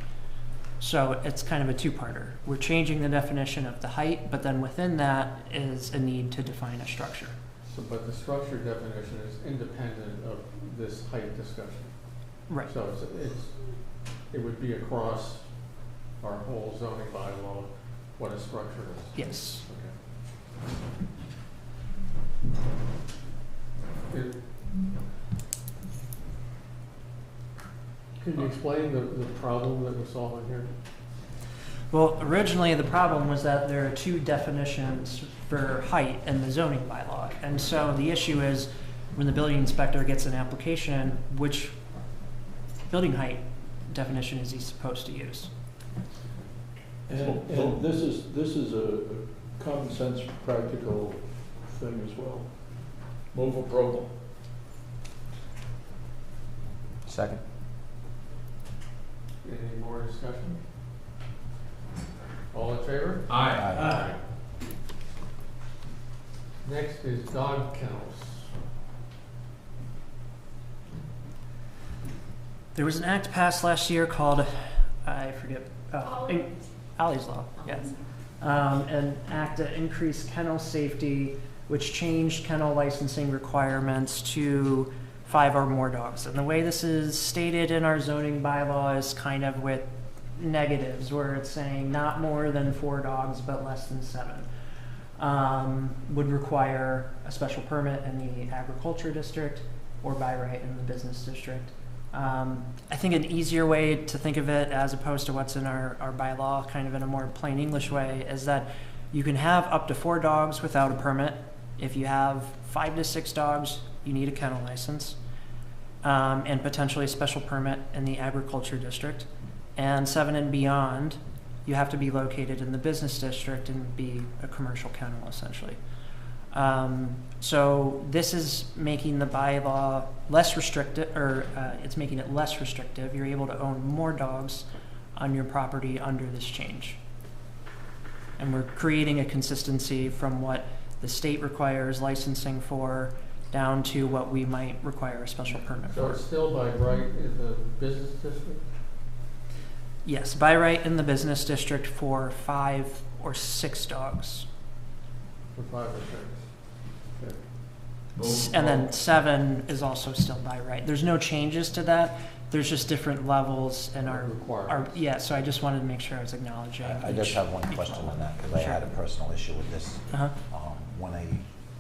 So it's kind of a two-parter. We're changing the definition of the height, but then within that is a need to define a structure. So, but the structure definition is independent of this height discussion. Right. So it would be across our whole zoning bylaw, what a structure is. Yes. Okay. Can you explain the problem that we're solving here? Well, originally, the problem was that there are two definitions for height in the zoning bylaw. And so the issue is, when the building inspector gets an application, which building height definition is he supposed to use? And this is a common sense, practical thing as well. Move approval. Second. Any more discussion? All in favor? Aye. Aye. Next is dog kennels. There was an act passed last year called, I forget, Ollie's Law, yes. An act that increased kennel safety, which changed kennel licensing requirements to 5 or more dogs. And the way this is stated in our zoning bylaw is kind of with negatives, where it's saying not more than 4 dogs but less than 7. Would require a special permit in the agriculture district or by right in the business district. I think an easier way to think of it, as opposed to what's in our bylaw, kind of in a more plain English way, is that you can have up to 4 dogs without a permit. If you have 5 to 6 dogs, you need a kennel license, and potentially a special permit in the agriculture district. And 7 and beyond, you have to be located in the business district and be a commercial kennel, essentially. So this is making the bylaw less restrictive, or it's making it less restrictive. You're able to own more dogs on your property under this change. And we're creating a consistency from what the state requires licensing for down to what we might require a special permit So for. it's still by right in the business district? Yes, by right in the business district for 5 or 6 dogs. For 5 or 6? Okay. And then 7 is also still by right. There's no changes to that. There's just different levels in our Requirements. yeah, so I just wanted to make sure I was acknowledging. I just have one question on that, because I Sure. had a personal issue with this. Uh-huh.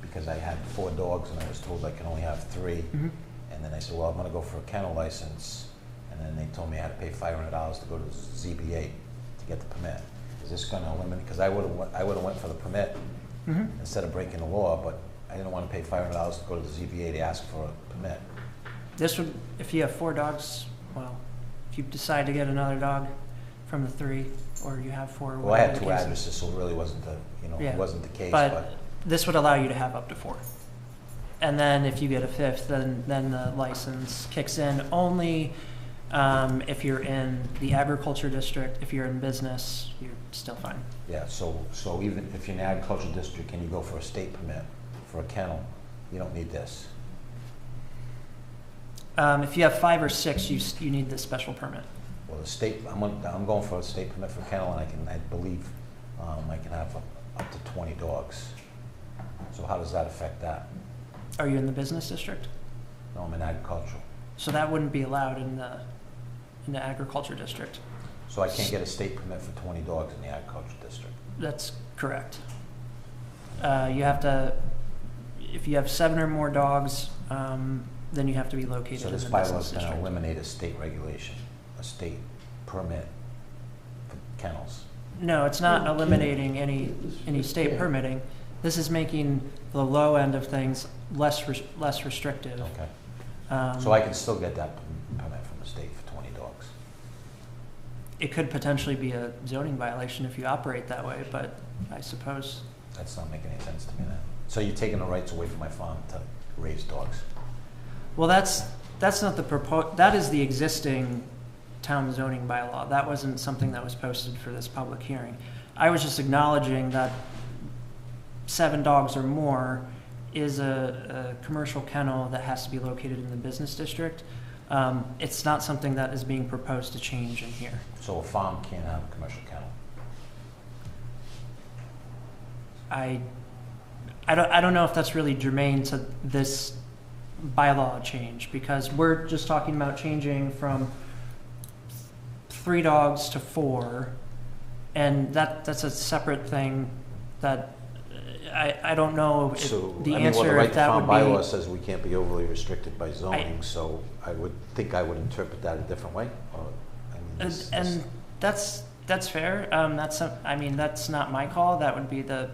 Because I had 4 dogs and I was told I can only have 3. Mhm. And then I said, well, I'm gonna go for a kennel license. And then they told me I had to pay $500 to go to the ZBA to get the permit. Is this gonna eliminate, because I would've went for the permit Mhm. instead of breaking the law, but I didn't wanna pay $500 to go to the ZBA to ask for a permit. This would, if you have 4 dogs, well, if you decide to get another dog from the 3, or you have 4. Well, I had whatever 2 the case is. addresses, so it really wasn't Yeah. it wasn't the case, But but. this would allow you to have up to 4. And then if you get a 5th, then the license kicks in only if you're in the agriculture district. If you're in business, you're still fine. Yeah, so even if you're in the agricultural district and you go for a state permit for a kennel, you don't need this. If you have 5 or 6, you need the special permit. Well, the state, I'm going for a state permit for kennel, and I believe I can have up to 20 dogs. So how does that affect that? Are you in the business district? No, I'm in agricultural. So that wouldn't be allowed in the agriculture district. So I can't get a state permit for 20 dogs in the agricultural district? That's correct. You have to, if you have 7 or more dogs, then you have to be located So in the this business bylaw is district. going to eliminate a state regulation, a state permit for kennels. No, it's not eliminating any state permitting. This is making the low end of things less restrictive. Okay. So I can still get that permit from the state for 20 dogs? It could potentially be a zoning violation if you operate that way, but I suppose. That's not making any sense to me then. So you're taking the rights away from my farm to raise dogs? Well, that's not the that is the existing town zoning bylaw. That wasn't something that was posted for this public hearing. I was just acknowledging that 7 dogs or more is a commercial kennel that has to be located in the business district. It's not something that is being proposed to change in here. So a farm can't have a commercial kennel? I don't know if that's really germane to this bylaw change, because we're just talking about changing from 3 dogs to 4, and that's a separate thing that I don't know if So, the I mean, well, the answer right if to that farm would be. bylaw says we can't be overly restricted by zoning, so I would think I would interpret that a different way. I mean, And that's fair. I mean, that's not my call. That would be the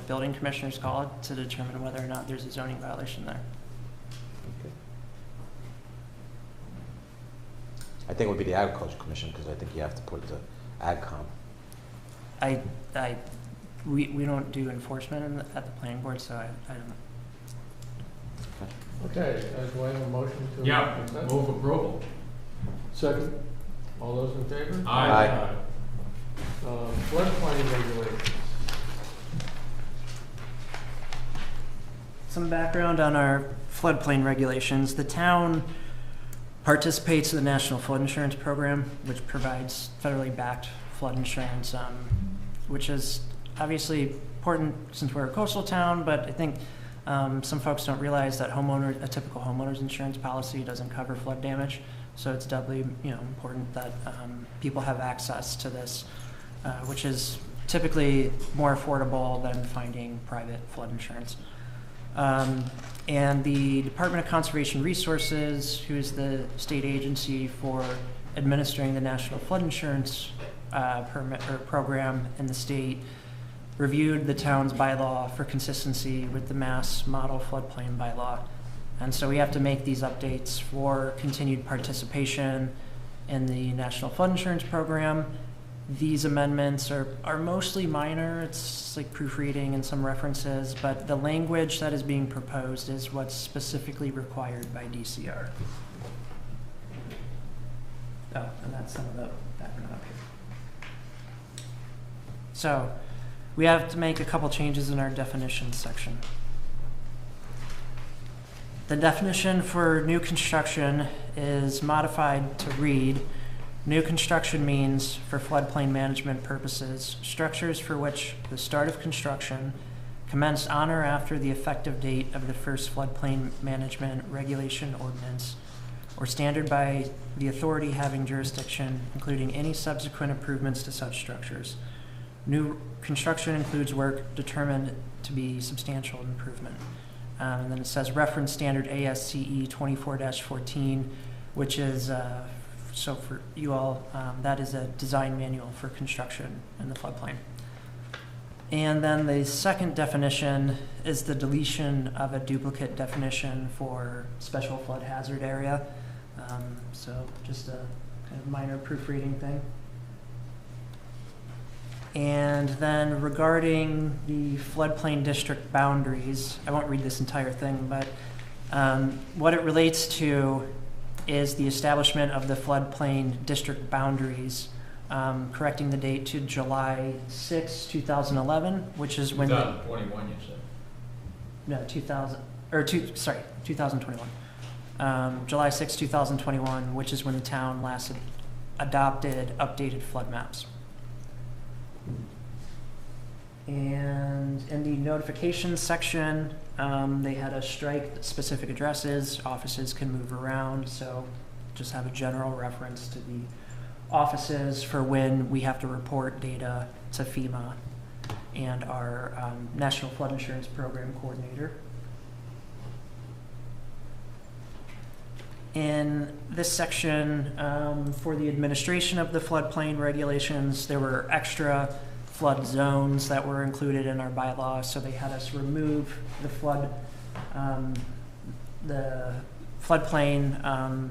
building commissioner's call to determine whether or not there's a zoning violation there. I think it would be the agriculture commission, because I think you have to put the AgCom. We don't do enforcement at the planning board, so I don't. Okay, do I have a motion to? Yeah, accept? move approval. Second. All those in favor? Aye. Floodplain regulations. Some background on our floodplain regulations. The town participates in the National Flood Insurance Program, which provides federally backed flood insurance, which is obviously important since we're a coastal town, but I think some folks don't realize that a typical homeowner's insurance policy doesn't cover flood damage. So it's doubly, important that people have access to this, which is typically more affordable than finding private flood insurance. And the Department of Conservation Resources, who is the state agency for administering the National Flood Insurance program in the state, reviewed the town's bylaw for consistency with the Mass Model Floodplain Bylaw. And so we have to make these updates for continued participation in the National Flood Insurance Program. These amendments are mostly minor. It's like proofreading and some references, but the language that is being proposed is what's specifically required by DCR. Oh, and that's some of the background up here. So we have to make a couple changes in our definitions section. The definition for new construction is modified to read: new construction means, for floodplain management purposes, structures for which the start of construction commenced on or after the effective date of the first floodplain management regulation ordinance or standard by the authority having jurisdiction, including any subsequent improvements to such structures. New construction includes work determined to be substantial improvement. And then it says reference standard ASCE 24-14, which is, so for you all, that is a design manual for construction in the floodplain. And then the second definition is the deletion of a duplicate definition for special flood hazard area. So just a kind of minor proofreading thing. And then regarding the floodplain district boundaries, I won't read this entire thing, but what it relates to is the establishment of the floodplain district boundaries, correcting the date to July 6, 2011, which is when 2021, you said. No, 2021. July 6, 2021, which is when the town last adopted updated flood maps. And in the notifications section, they had us strike specific addresses. Offices can move around, so just have a general reference to the offices for when we have to report data to FEMA and our National Flood Insurance Program coordinator. In this section, for the administration of the floodplain regulations, there were extra flood zones that were included in our bylaw, so they had us remove the floodplain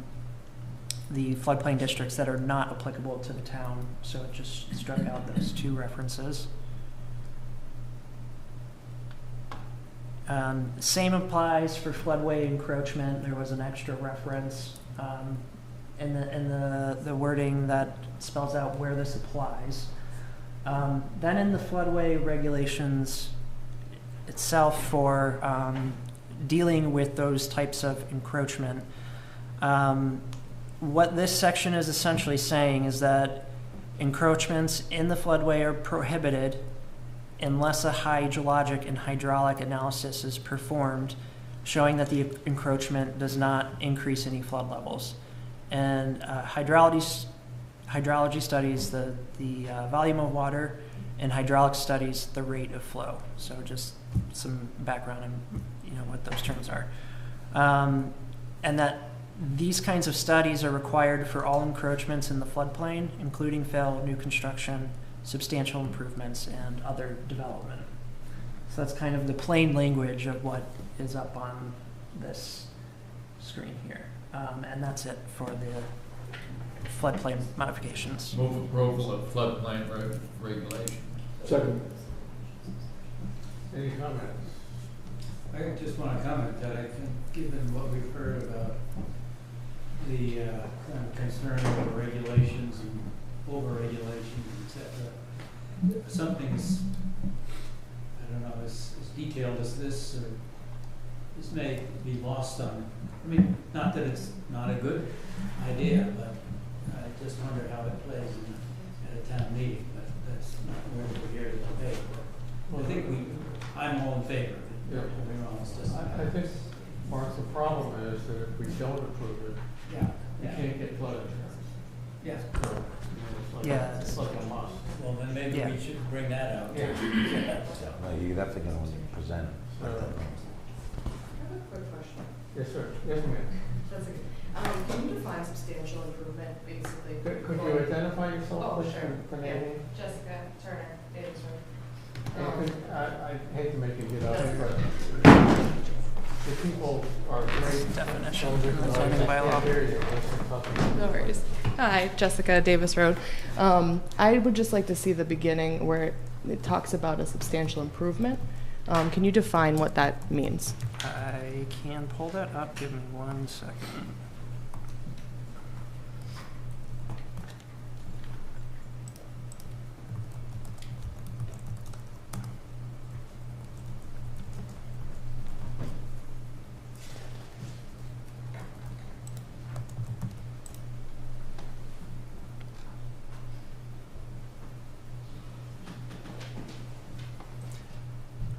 districts that are not applicable to the town, so it just struck out those 2 references. Same applies for floodway encroachment. There was an extra reference in the wording that spells out where this applies. Then in the floodway regulations itself for dealing with those types of encroachment, what this section is essentially saying is that encroachments in the floodway are prohibited unless a hydrologic and hydraulic analysis is performed showing that the encroachment does not increase any flood levels. And hydrology studies the volume of water, and hydraulic studies the rate of flow. So just some background on what those terms are. And that these kinds of studies are required for all encroachments in the floodplain, including fill, new construction, substantial improvements, and other development. So that's kind of the plain language of what is up on this screen here. And that's it for the floodplain modifications. Move approval of floodplain regulation. Second. Any comments? I just want to comment that I think, given what we've heard about the kind of concern over regulations and over-regulations, et cetera, something's, I don't know, as detailed as this, or this may be lost on, I mean, not that it's not a good idea, but I just wonder how it plays at a town meeting, but that's not where we're here to debate. But I think I'm all in favor of it. Yeah. Don't get me wrong, it's just. I think, Mark, the problem is that if we don't approve it, Yeah. you can't get flood insurance. Yeah. So, Yeah. it's like a must. Well, then maybe Yeah. we should bring that out. Yeah. No, you definitely gonna want to present it. So- I have a quick question. Yes, sir. Yes, ma'am. That's okay. Can you define substantial improvement, basically? Could you identify yourself, Oh, please, sure. for Yeah. naming? Jessica Turner, Davis Road. I hate to make you get up, but the people are great. Definition. I can't hear you. That's tough. No worries. Hi, Jessica, Davis Road. I would just like to see the beginning where it talks about a substantial improvement. Can you define what that means? I can pull that up. Give me 1 second.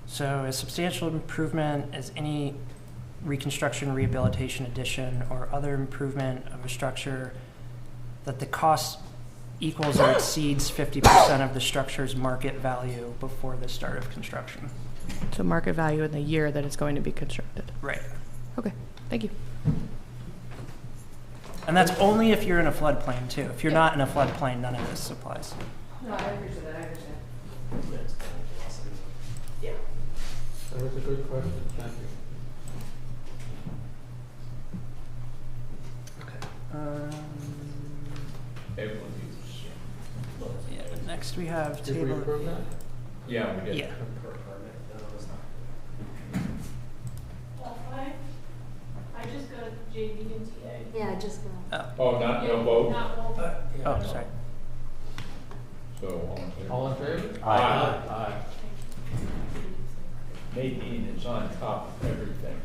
So a substantial improvement is any reconstruction, rehabilitation, addition, or other improvement of a structure that the cost equals or exceeds 50% of the structure's market value before the start of construction. So market value in the year that it's going to be constructed. Right. Okay, thank you. And that's only if you're in a floodplain too. If you're not in a floodplain, none of this applies. No, I appreciate that, I understand. Yeah. That was a good question. Thank you. Okay. Table of use. Yeah, next we have Did we table. approve that? Yeah, we did. Yeah. I just got JV and TA. Yeah, I just got. Oh, no vote? Not both. Oh, sorry. So, all in favor? All in favor? Aye. Aye. Nadine is on top of everything.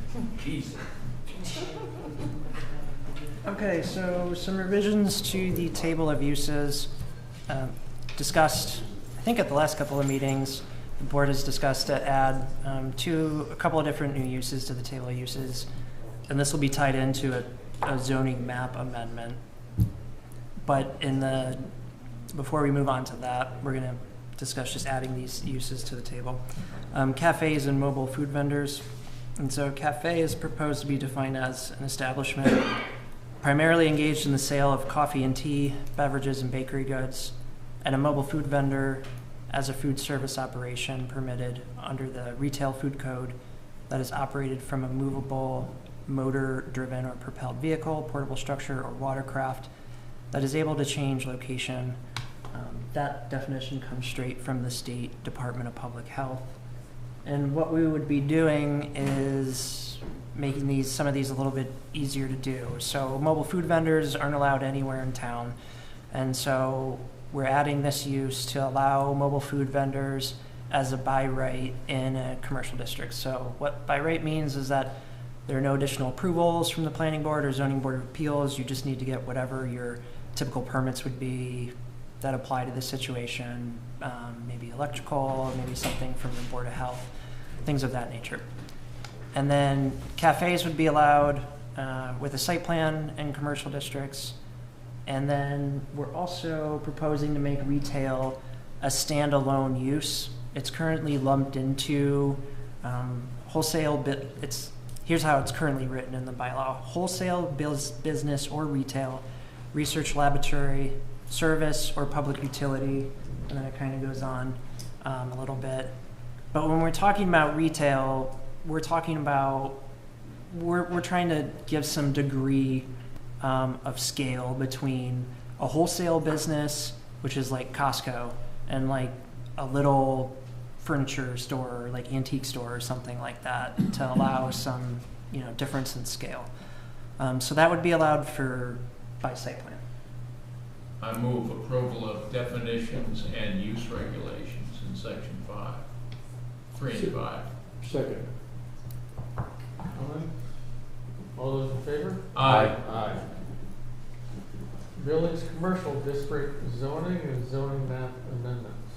Jesus. Okay, so some revisions to the table of uses discussed, I think at the last couple of meetings, the board has discussed to add a couple of different new uses to the table of uses, and this will be tied into a zoning map amendment. But before we move on to that, we're going to discuss just adding these uses to the table. Cafes and mobile food vendors. And so cafe is proposed to be defined as an establishment primarily engaged in the sale of coffee and tea, beverages and bakery goods, and a mobile food vendor as a food service operation permitted under the Retail Food Code that is operated from a movable, motor-driven or propelled vehicle, portable structure, or watercraft that is able to change location. That definition comes straight from the State Department of Public Health. And what we would be doing is making some of these a little bit easier to do. So mobile food vendors aren't allowed anywhere in town. And so we're adding this use to allow mobile food vendors as a by right in a commercial district. So what by right means is that there are no additional approvals from the planning board or zoning board of appeals. You just need to get whatever your typical permits would be, that apply to the situation, maybe electrical, maybe something from the Board of Health, things of that nature. And then cafes would be allowed with a site plan in commercial districts. And then we're also proposing to make retail a standalone use. It's currently lumped into wholesale, here's how it's currently written in the bylaw: wholesale business or retail, research laboratory, service or public utility, and then it kind of goes on a little bit. But when we're talking about retail, we're talking about, we're trying to give some degree of scale between a wholesale business, which is like Costco, and like a little furniture store, like antique store or something like that, to allow some, difference in scale. So that would be allowed by site plan. I move approval of definitions and use regulations in section 5, 3 and 5. Second. All those in favor? Aye. Aye. Village commercial district zoning and zoning map amendments.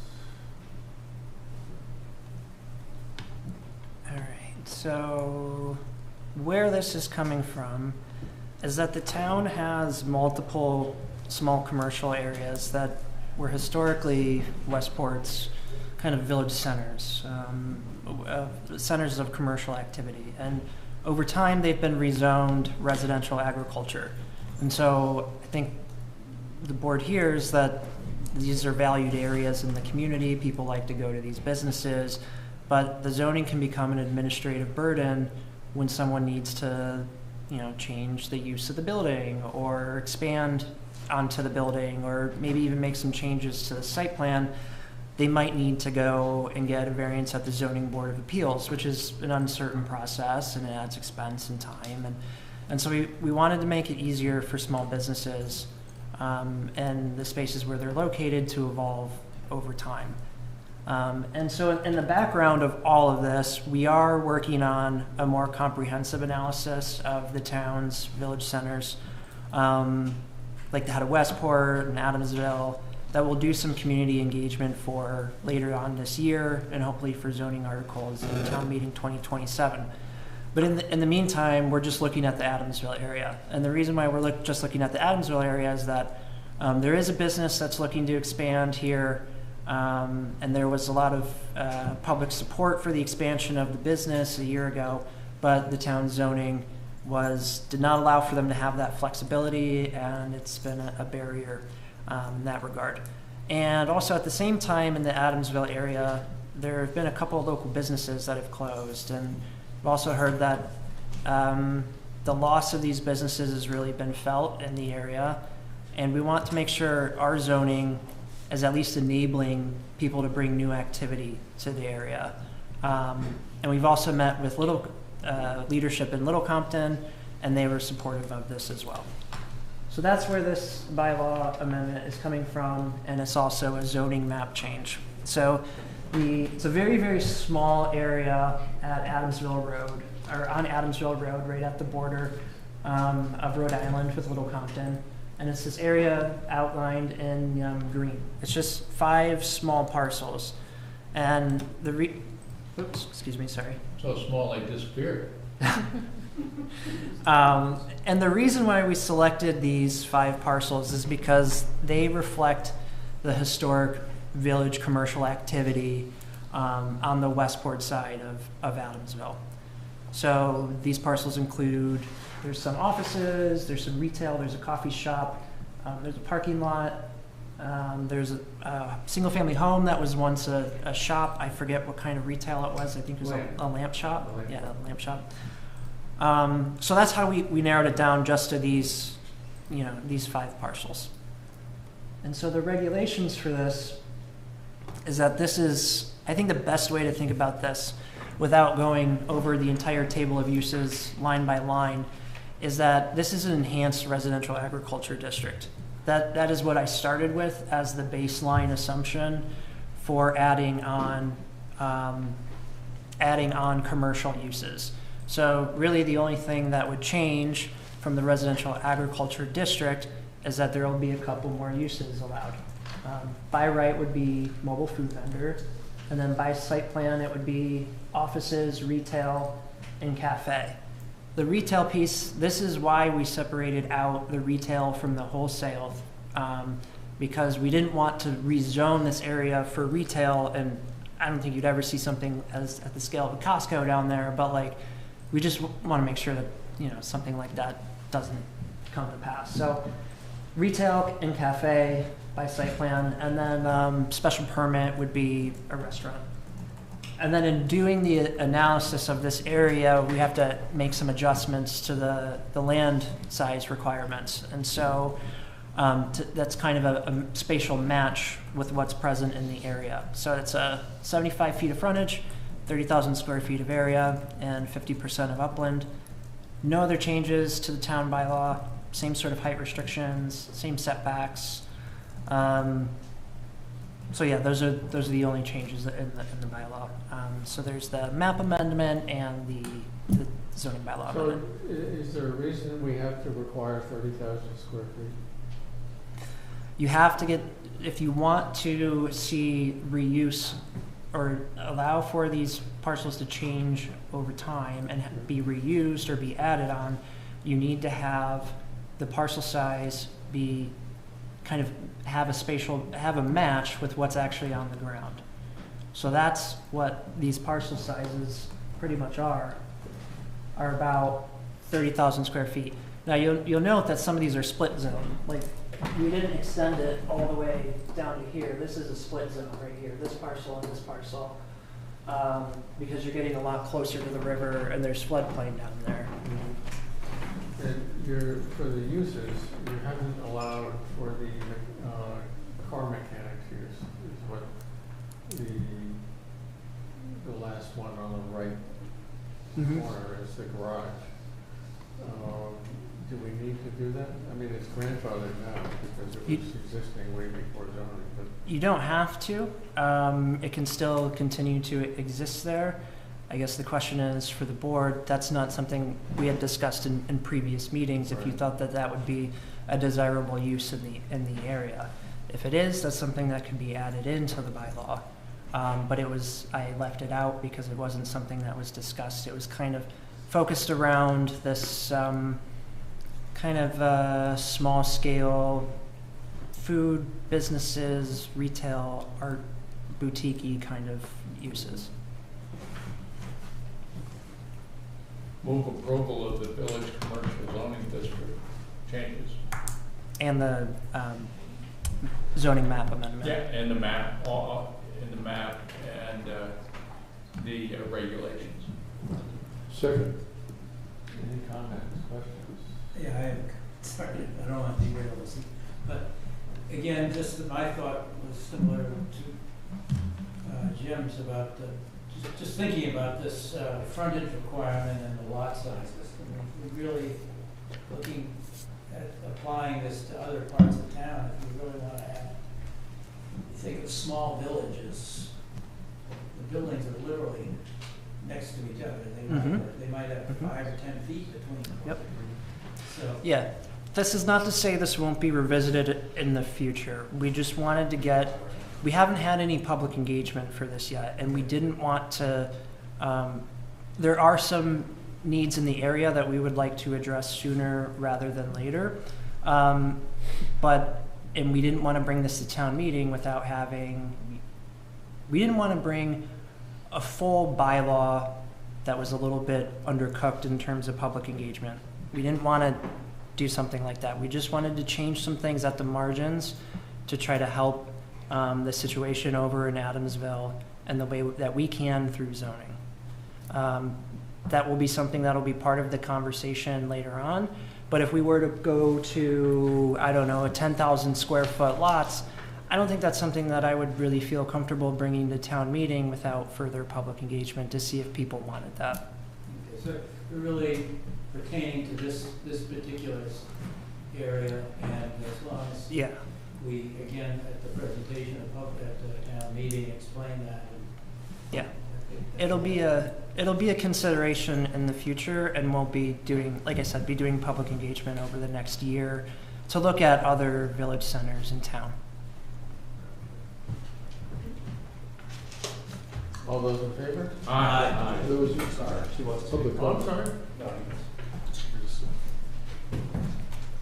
All right, so where this is coming from is that the town has multiple small commercial areas that were historically Westport's kind of village centers, centers of commercial activity. And over time, they've been rezoned residential agriculture. And so I think the board hears that these are valued areas in the community. People like to go to these businesses, but the zoning can become an administrative burden when someone needs to, change the use of the building or expand onto the building, or maybe even make some changes to the site plan. They might need to go and get a variance at the Zoning Board of Appeals, which is an uncertain process and it adds expense and time. And so we wanted to make it easier for small businesses and the spaces where they're located to evolve over time. And so in the background of all of this, we are working on a more comprehensive analysis of the town's village centers, like the head of Westport and Adamsville, that will do some community engagement for later on this year and hopefully for zoning articles in town meeting 2027. But in the meantime, we're just looking at the Adamsville area. And the reason why we're just looking at the Adamsville area is that there is a business that's looking to expand here. And there was a lot of public support for the expansion of the business a year ago, but the town zoning did not allow for them to have that flexibility, and it's been a barrier in that regard. And also at the same time in the Adamsville area, there have been a couple of local businesses that have closed, and we've also heard that the loss of these businesses has really been felt in the area, and we want to make sure our zoning is at least enabling people to bring new activity to the area. And we've also met with leadership in Little Compton, and they were supportive of this as well. So that's where this bylaw amendment is coming from, and it's also a zoning map change. So it's a very, very small area at Adamsville Road, or on Adamsville Road, right at the border of Rhode Island with Little Compton. And it's this area outlined in green. It's just 5 small parcels. And excuse me, sorry. So small they disappeared. And the reason why we selected these 5 parcels is because they reflect the historic village commercial activity on the Westport side of Adamsville. So these parcels include, there's some offices, there's some retail, there's a coffee shop, there's a parking lot, there's a single-family home that was once a shop. I forget what kind of retail it was. I think it was a lamp shop. Yeah, a lamp shop. So that's how we narrowed it down just to these 5 parcels. And so the regulations for this is that this is, I think, the best way to think about this without going over the entire table of uses line by line, is that this is an enhanced residential agriculture district. That is what I started with as the baseline assumption for adding on commercial uses. So really the only thing that would change from the residential agriculture district is that there will be a couple more uses allowed. By right would be mobile food vendor, and then by site plan, it would be offices, retail, and cafe. The retail piece, this is why we separated out the retail from the wholesale, because we didn't want to rezone this area for retail, and I don't think you'd ever see something as at the scale of a Costco down there, but like, we just want to make sure that, you know, something like that doesn't come to pass. So retail and cafe by site plan, and then special permit would be a restaurant. And then in doing the analysis of this area, we have to make some adjustments to the land size requirements. And so that's kind of a spatial match with what's present in the area. So it's 75 feet of frontage, 30,000 square feet of area, and 50% of upland. No other changes to the town bylaw, same sort of height restrictions, same setbacks. So yeah, those are the only changes in the bylaw. So there's the map amendment and the zoning bylaw So amendment. is there a reason we have to require 30,000 square feet? You have to get, if you want to see reuse or allow for these parcels to change over time and be reused or be added on, you need to have the parcel size be kind of have a match with what's actually on the ground. So that's what these parcel sizes pretty much are about 30,000 square feet. Now you'll note that some of these are split zone. Like, we didn't extend it all the way down to here. This is a split zone right here, this parcel and this parcel, because you're getting a lot closer to the river and there's floodplain down there. And for the uses, you haven't allowed for the car mechanics use, is what the last one on the right corner is, the garage. Do we need to do that? I mean, it's grandfathered now because it was existing way before zoning, but. You don't have to. It can still continue to exist there. I guess the question is for the board, that's not something we had discussed in previous meetings, if you thought that that would be a desirable use in the area. If it is, that's something that could be added into the bylaw. But I left it out because it wasn't something that was discussed. It was kind of focused around this kind of small scale food businesses, retail, art, boutique-y kind of uses. Move approval of the village commercial zoning district changes. And the zoning map amendment. Yeah, and the map, and the regulations. Second. Any comments, questions? Yeah, sorry, I don't want to derail this, but again, just my thought was similar to Jim's about just thinking about this frontage requirement and the lot sizes. I mean, we're really looking at applying this to other parts of town. If we really want to have, think of small villages, the buildings are literally next to each other. They might have 5 or 10 feet between them. Yep. So yeah, this is not to say this won't be revisited in the future. We just wanted to we haven't had any public engagement for this yet, and we didn't want to, there are some needs in the area that we would like to address sooner rather than later. And we didn't want to bring this to town meeting without we didn't want to bring a full bylaw that was a little bit undercooked in terms of public engagement. We didn't want to do something like that. We just wanted to change some things at the margins to try to help the situation over in Adamsville and the way that we can through zoning. That will be something that will be part of the conversation later on. But if we were to go to, I don't know, a 10,000 square foot lots, I don't think that's something that I would really feel comfortable bringing to town meeting without further public engagement to see if people wanted that. Okay, so really pertaining to this particular area, and as long as we, again, at the presentation at the town meeting, explain that. Yeah, it'll be a consideration in the future, and we'll be doing, like I said, doing public engagement over the next year to look at other village centers in town. All those in favor? Aye. There was, public Oh, I'm comment. sorry.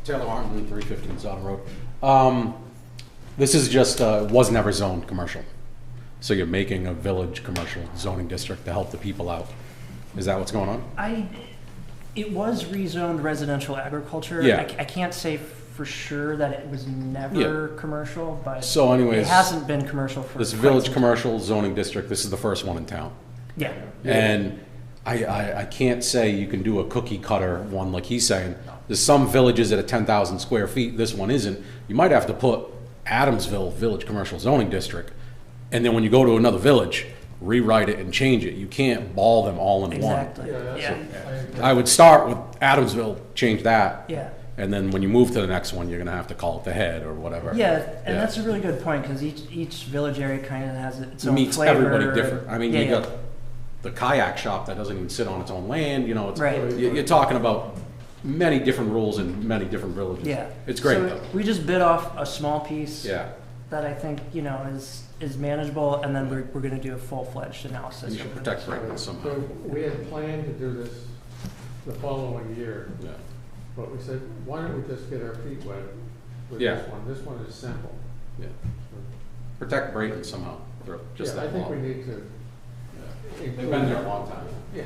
Taylor Martin, 315 Sodom Road. This is just, was never zoned commercial. So you're making a village commercial zoning district to help the people out. Is that what's going on? It was rezoned residential agriculture. Yeah. I can't say for sure that it was never commercial, but So anyways, it hasn't been commercial for this quite village some commercial zoning district, this is the first one in town. Yeah. And I can't say you can do a cookie cutter one like he's saying. There's some villages that are 10,000 square feet, this one isn't. You might have to put Adamsville Village Commercial Zoning District, and then when you go to another village, rewrite it and change it. You can't ball them all in Exactly. one. Yeah. I would start with Adamsville, change that. Yeah. And then when you move to the next one, you're gonna have to call it the head or whatever. Yeah, and that's a really good point, because each village area kind of has its own Meets flavor. everybody different. I mean, Yeah, you yeah. got the kayak shop that doesn't even sit on its own land, you know, it's, Right. you're talking about many different rules in many different villages. Yeah. It's great So though. we just bit off a small piece. Yeah. That I think, is manageable, and then we're gonna do a full-fledged analysis. You should protect Brighton somehow. So we had planned to do this the following year. Yeah. But we said, why don't we just get our feet wet with Yeah. this one? This one is simple. Yeah. Protect Brighton somehow. They're just Yeah, I that think we long. need to. They've been there a long time. Yeah.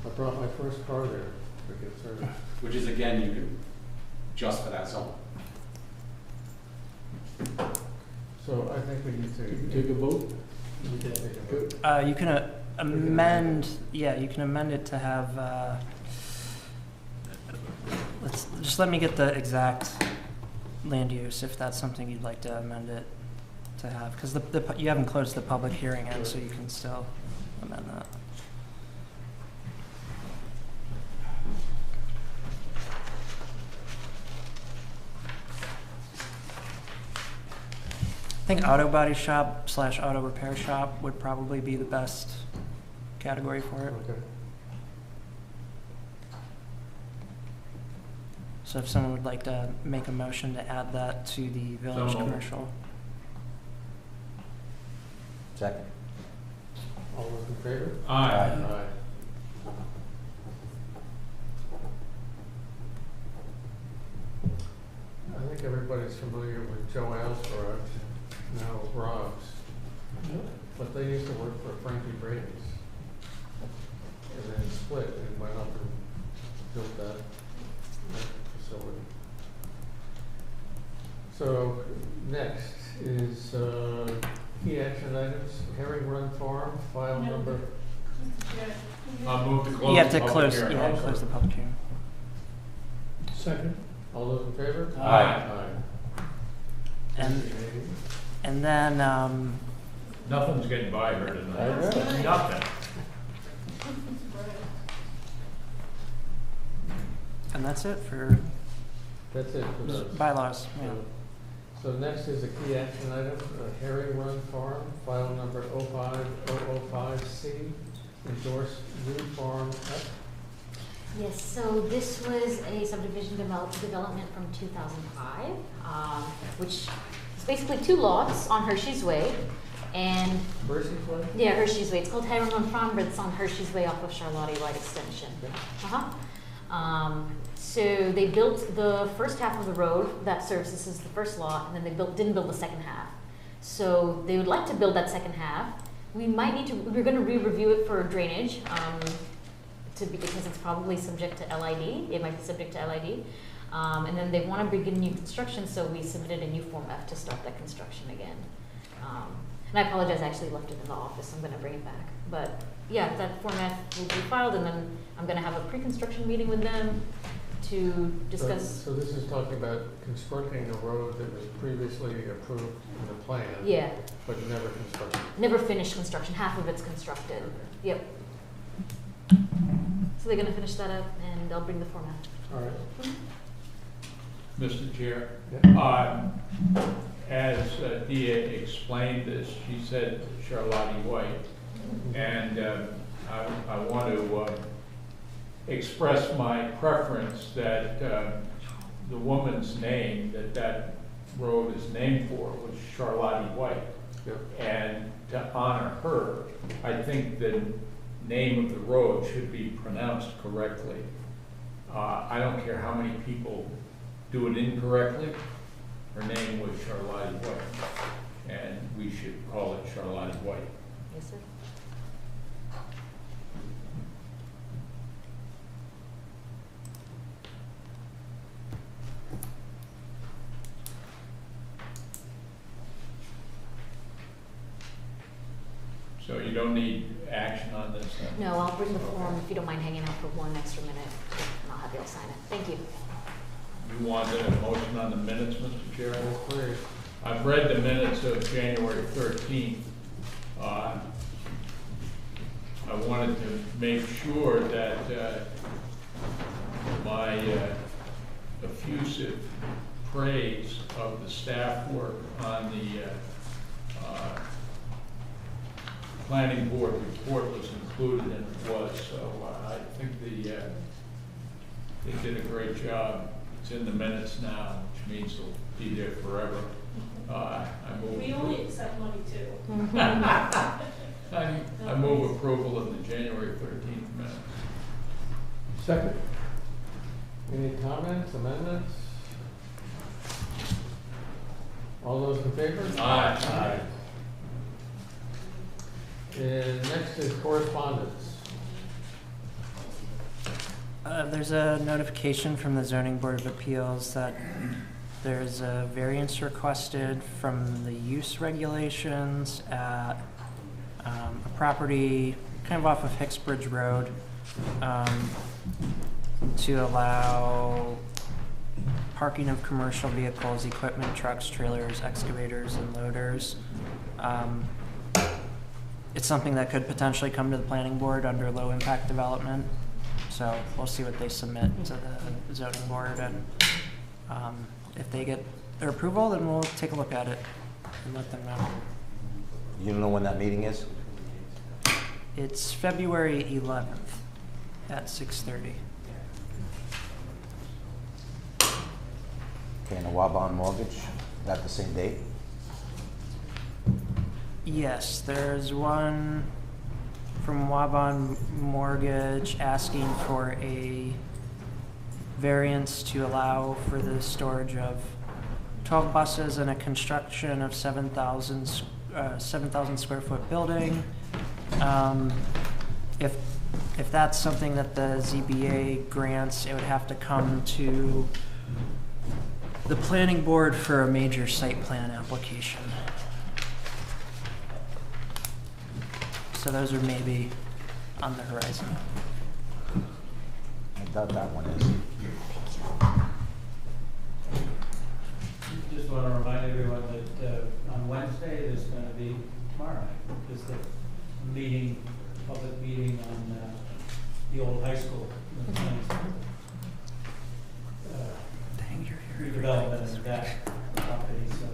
I brought my first car there to get serviced. Which is, again, you can just for that zone. So I think we need to. Take a vote? We can take a vote. You can amend, you can amend it to have, let me get the exact land use, if that's something you'd like to amend it to have, because you haven't closed the public hearing yet, so you can still amend that. I think auto body shop / auto repair shop would probably be the best category for it. Okay. So if someone would like to make a motion to add that to the village So moved. commercial. Second. All those in favor? Aye. Aye. I think everybody's familiar with Joe Al's garage, now Rob's. But they used to work for Frankie Brady's. And then split and went up and built that facility. So next is key action items, Herring Run Farm, file number. I'll move to close You have the to public close, hearing. you have to close the public hearing. Second. All those in favor? Aye. And then, Nothing's getting by her tonight. know. Nothing. and that's it for That's it for those. bylaws, yeah. So next is a key action item, Herring Run Farm, file number 05005C, endorsed new farm F. Yes, so this was a subdivision development from 2005, which is basically 2 lots on Hershey's Way. And Hershey's Way? yeah, Hershey's Way. It's called Herring Run Farm, but it's on Hershey's Way off of Charlotte White Extension. So they built the first half of the road that services the first lot, and then they didn't build the second half. So they would like to build that second half. We might need to, we're going to re-review it for drainage, because it's probably subject to LID. It might be subject to LID. And then they want to begin new construction, so we submitted a new Form F to start that construction again. And I apologize, I actually left it in the office. I'm going to bring it back. But yeah, that Form F will be filed, and then I'm going to have a pre-construction meeting with them to discuss. So this is talking about constructing a road that was previously approved in the plan. Yeah. But never constructed. Never finished construction. Half of it's constructed. Yep. So they're going to finish that up, and they'll bring the Form F. All right. Mr. Chair, Yeah. as Dia explained this, she said Charlotte White, and I want to express my preference that the woman's name that road is named for was Charlotte White. Yep. And to honor her, I think the name of the road should be pronounced correctly. I don't care how many people do it incorrectly. Her name was Charlotte White, and we should call it Charlotte White. Yes, sir. So you don't need action on this then? No, I'll bring the form if you don't mind hanging out for one extra minute, and I'll have you all sign it. Thank you. You wanted a motion on the minutes, Mr. Chair? Please. I've read the minutes of January 13th. I wanted to make sure that my effusive praise of the staff work on the planning board report was included, and it was. So I think they did a great job. It's in the minutes now, which means it'll be there forever. We only accept money too. I move approval of the January 13th minutes. Second. Any comments, amendments? All those in favor? Aye. And next is correspondence. There's a notification from the Zoning Board of Appeals that there's a variance requested from the use regulations at a property kind of off of Hicksbridge Road to allow parking of commercial vehicles, equipment, trucks, trailers, excavators, and loaders. It's something that could potentially come to the planning board under low impact development. So we'll see what they submit to the zoning board, and if they get their approval, then we'll take a look at it and let them know. You don't know when that meeting is? It's February 11th at 6:30. Okay, and the Waban mortgage, is that the same date? Yes, there's one from Waban Mortgage asking for a variance to allow for the storage of 12 buses and a construction of 7,000 square foot building. If that's something that the ZBA grants, it would have to come to the planning board for a major site plan application. So those are maybe on the horizon. I thought that one is. Just want to remind everyone that on Wednesday, there's going to be, tomorrow night, is the meeting, public meeting on the old high school. Redevelopment of that property, so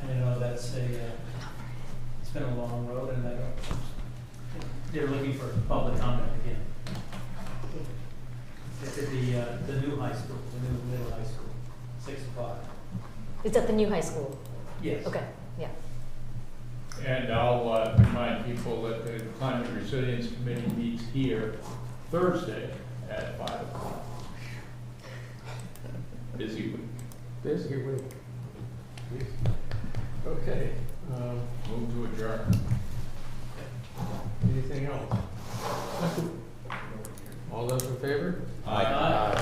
I know that's it's been a long road, and they're looking for public comment again. It's at the new high school, the new middle high school, 6 o'clock. It's at the new high school? Yes. Okay, yeah. And I'll remind people that the Climate Resilience Committee meets here Thursday at 5 o'clock. Busy week. Busy week. Okay. Move to adjourn. Anything else? All those in favor? Aye.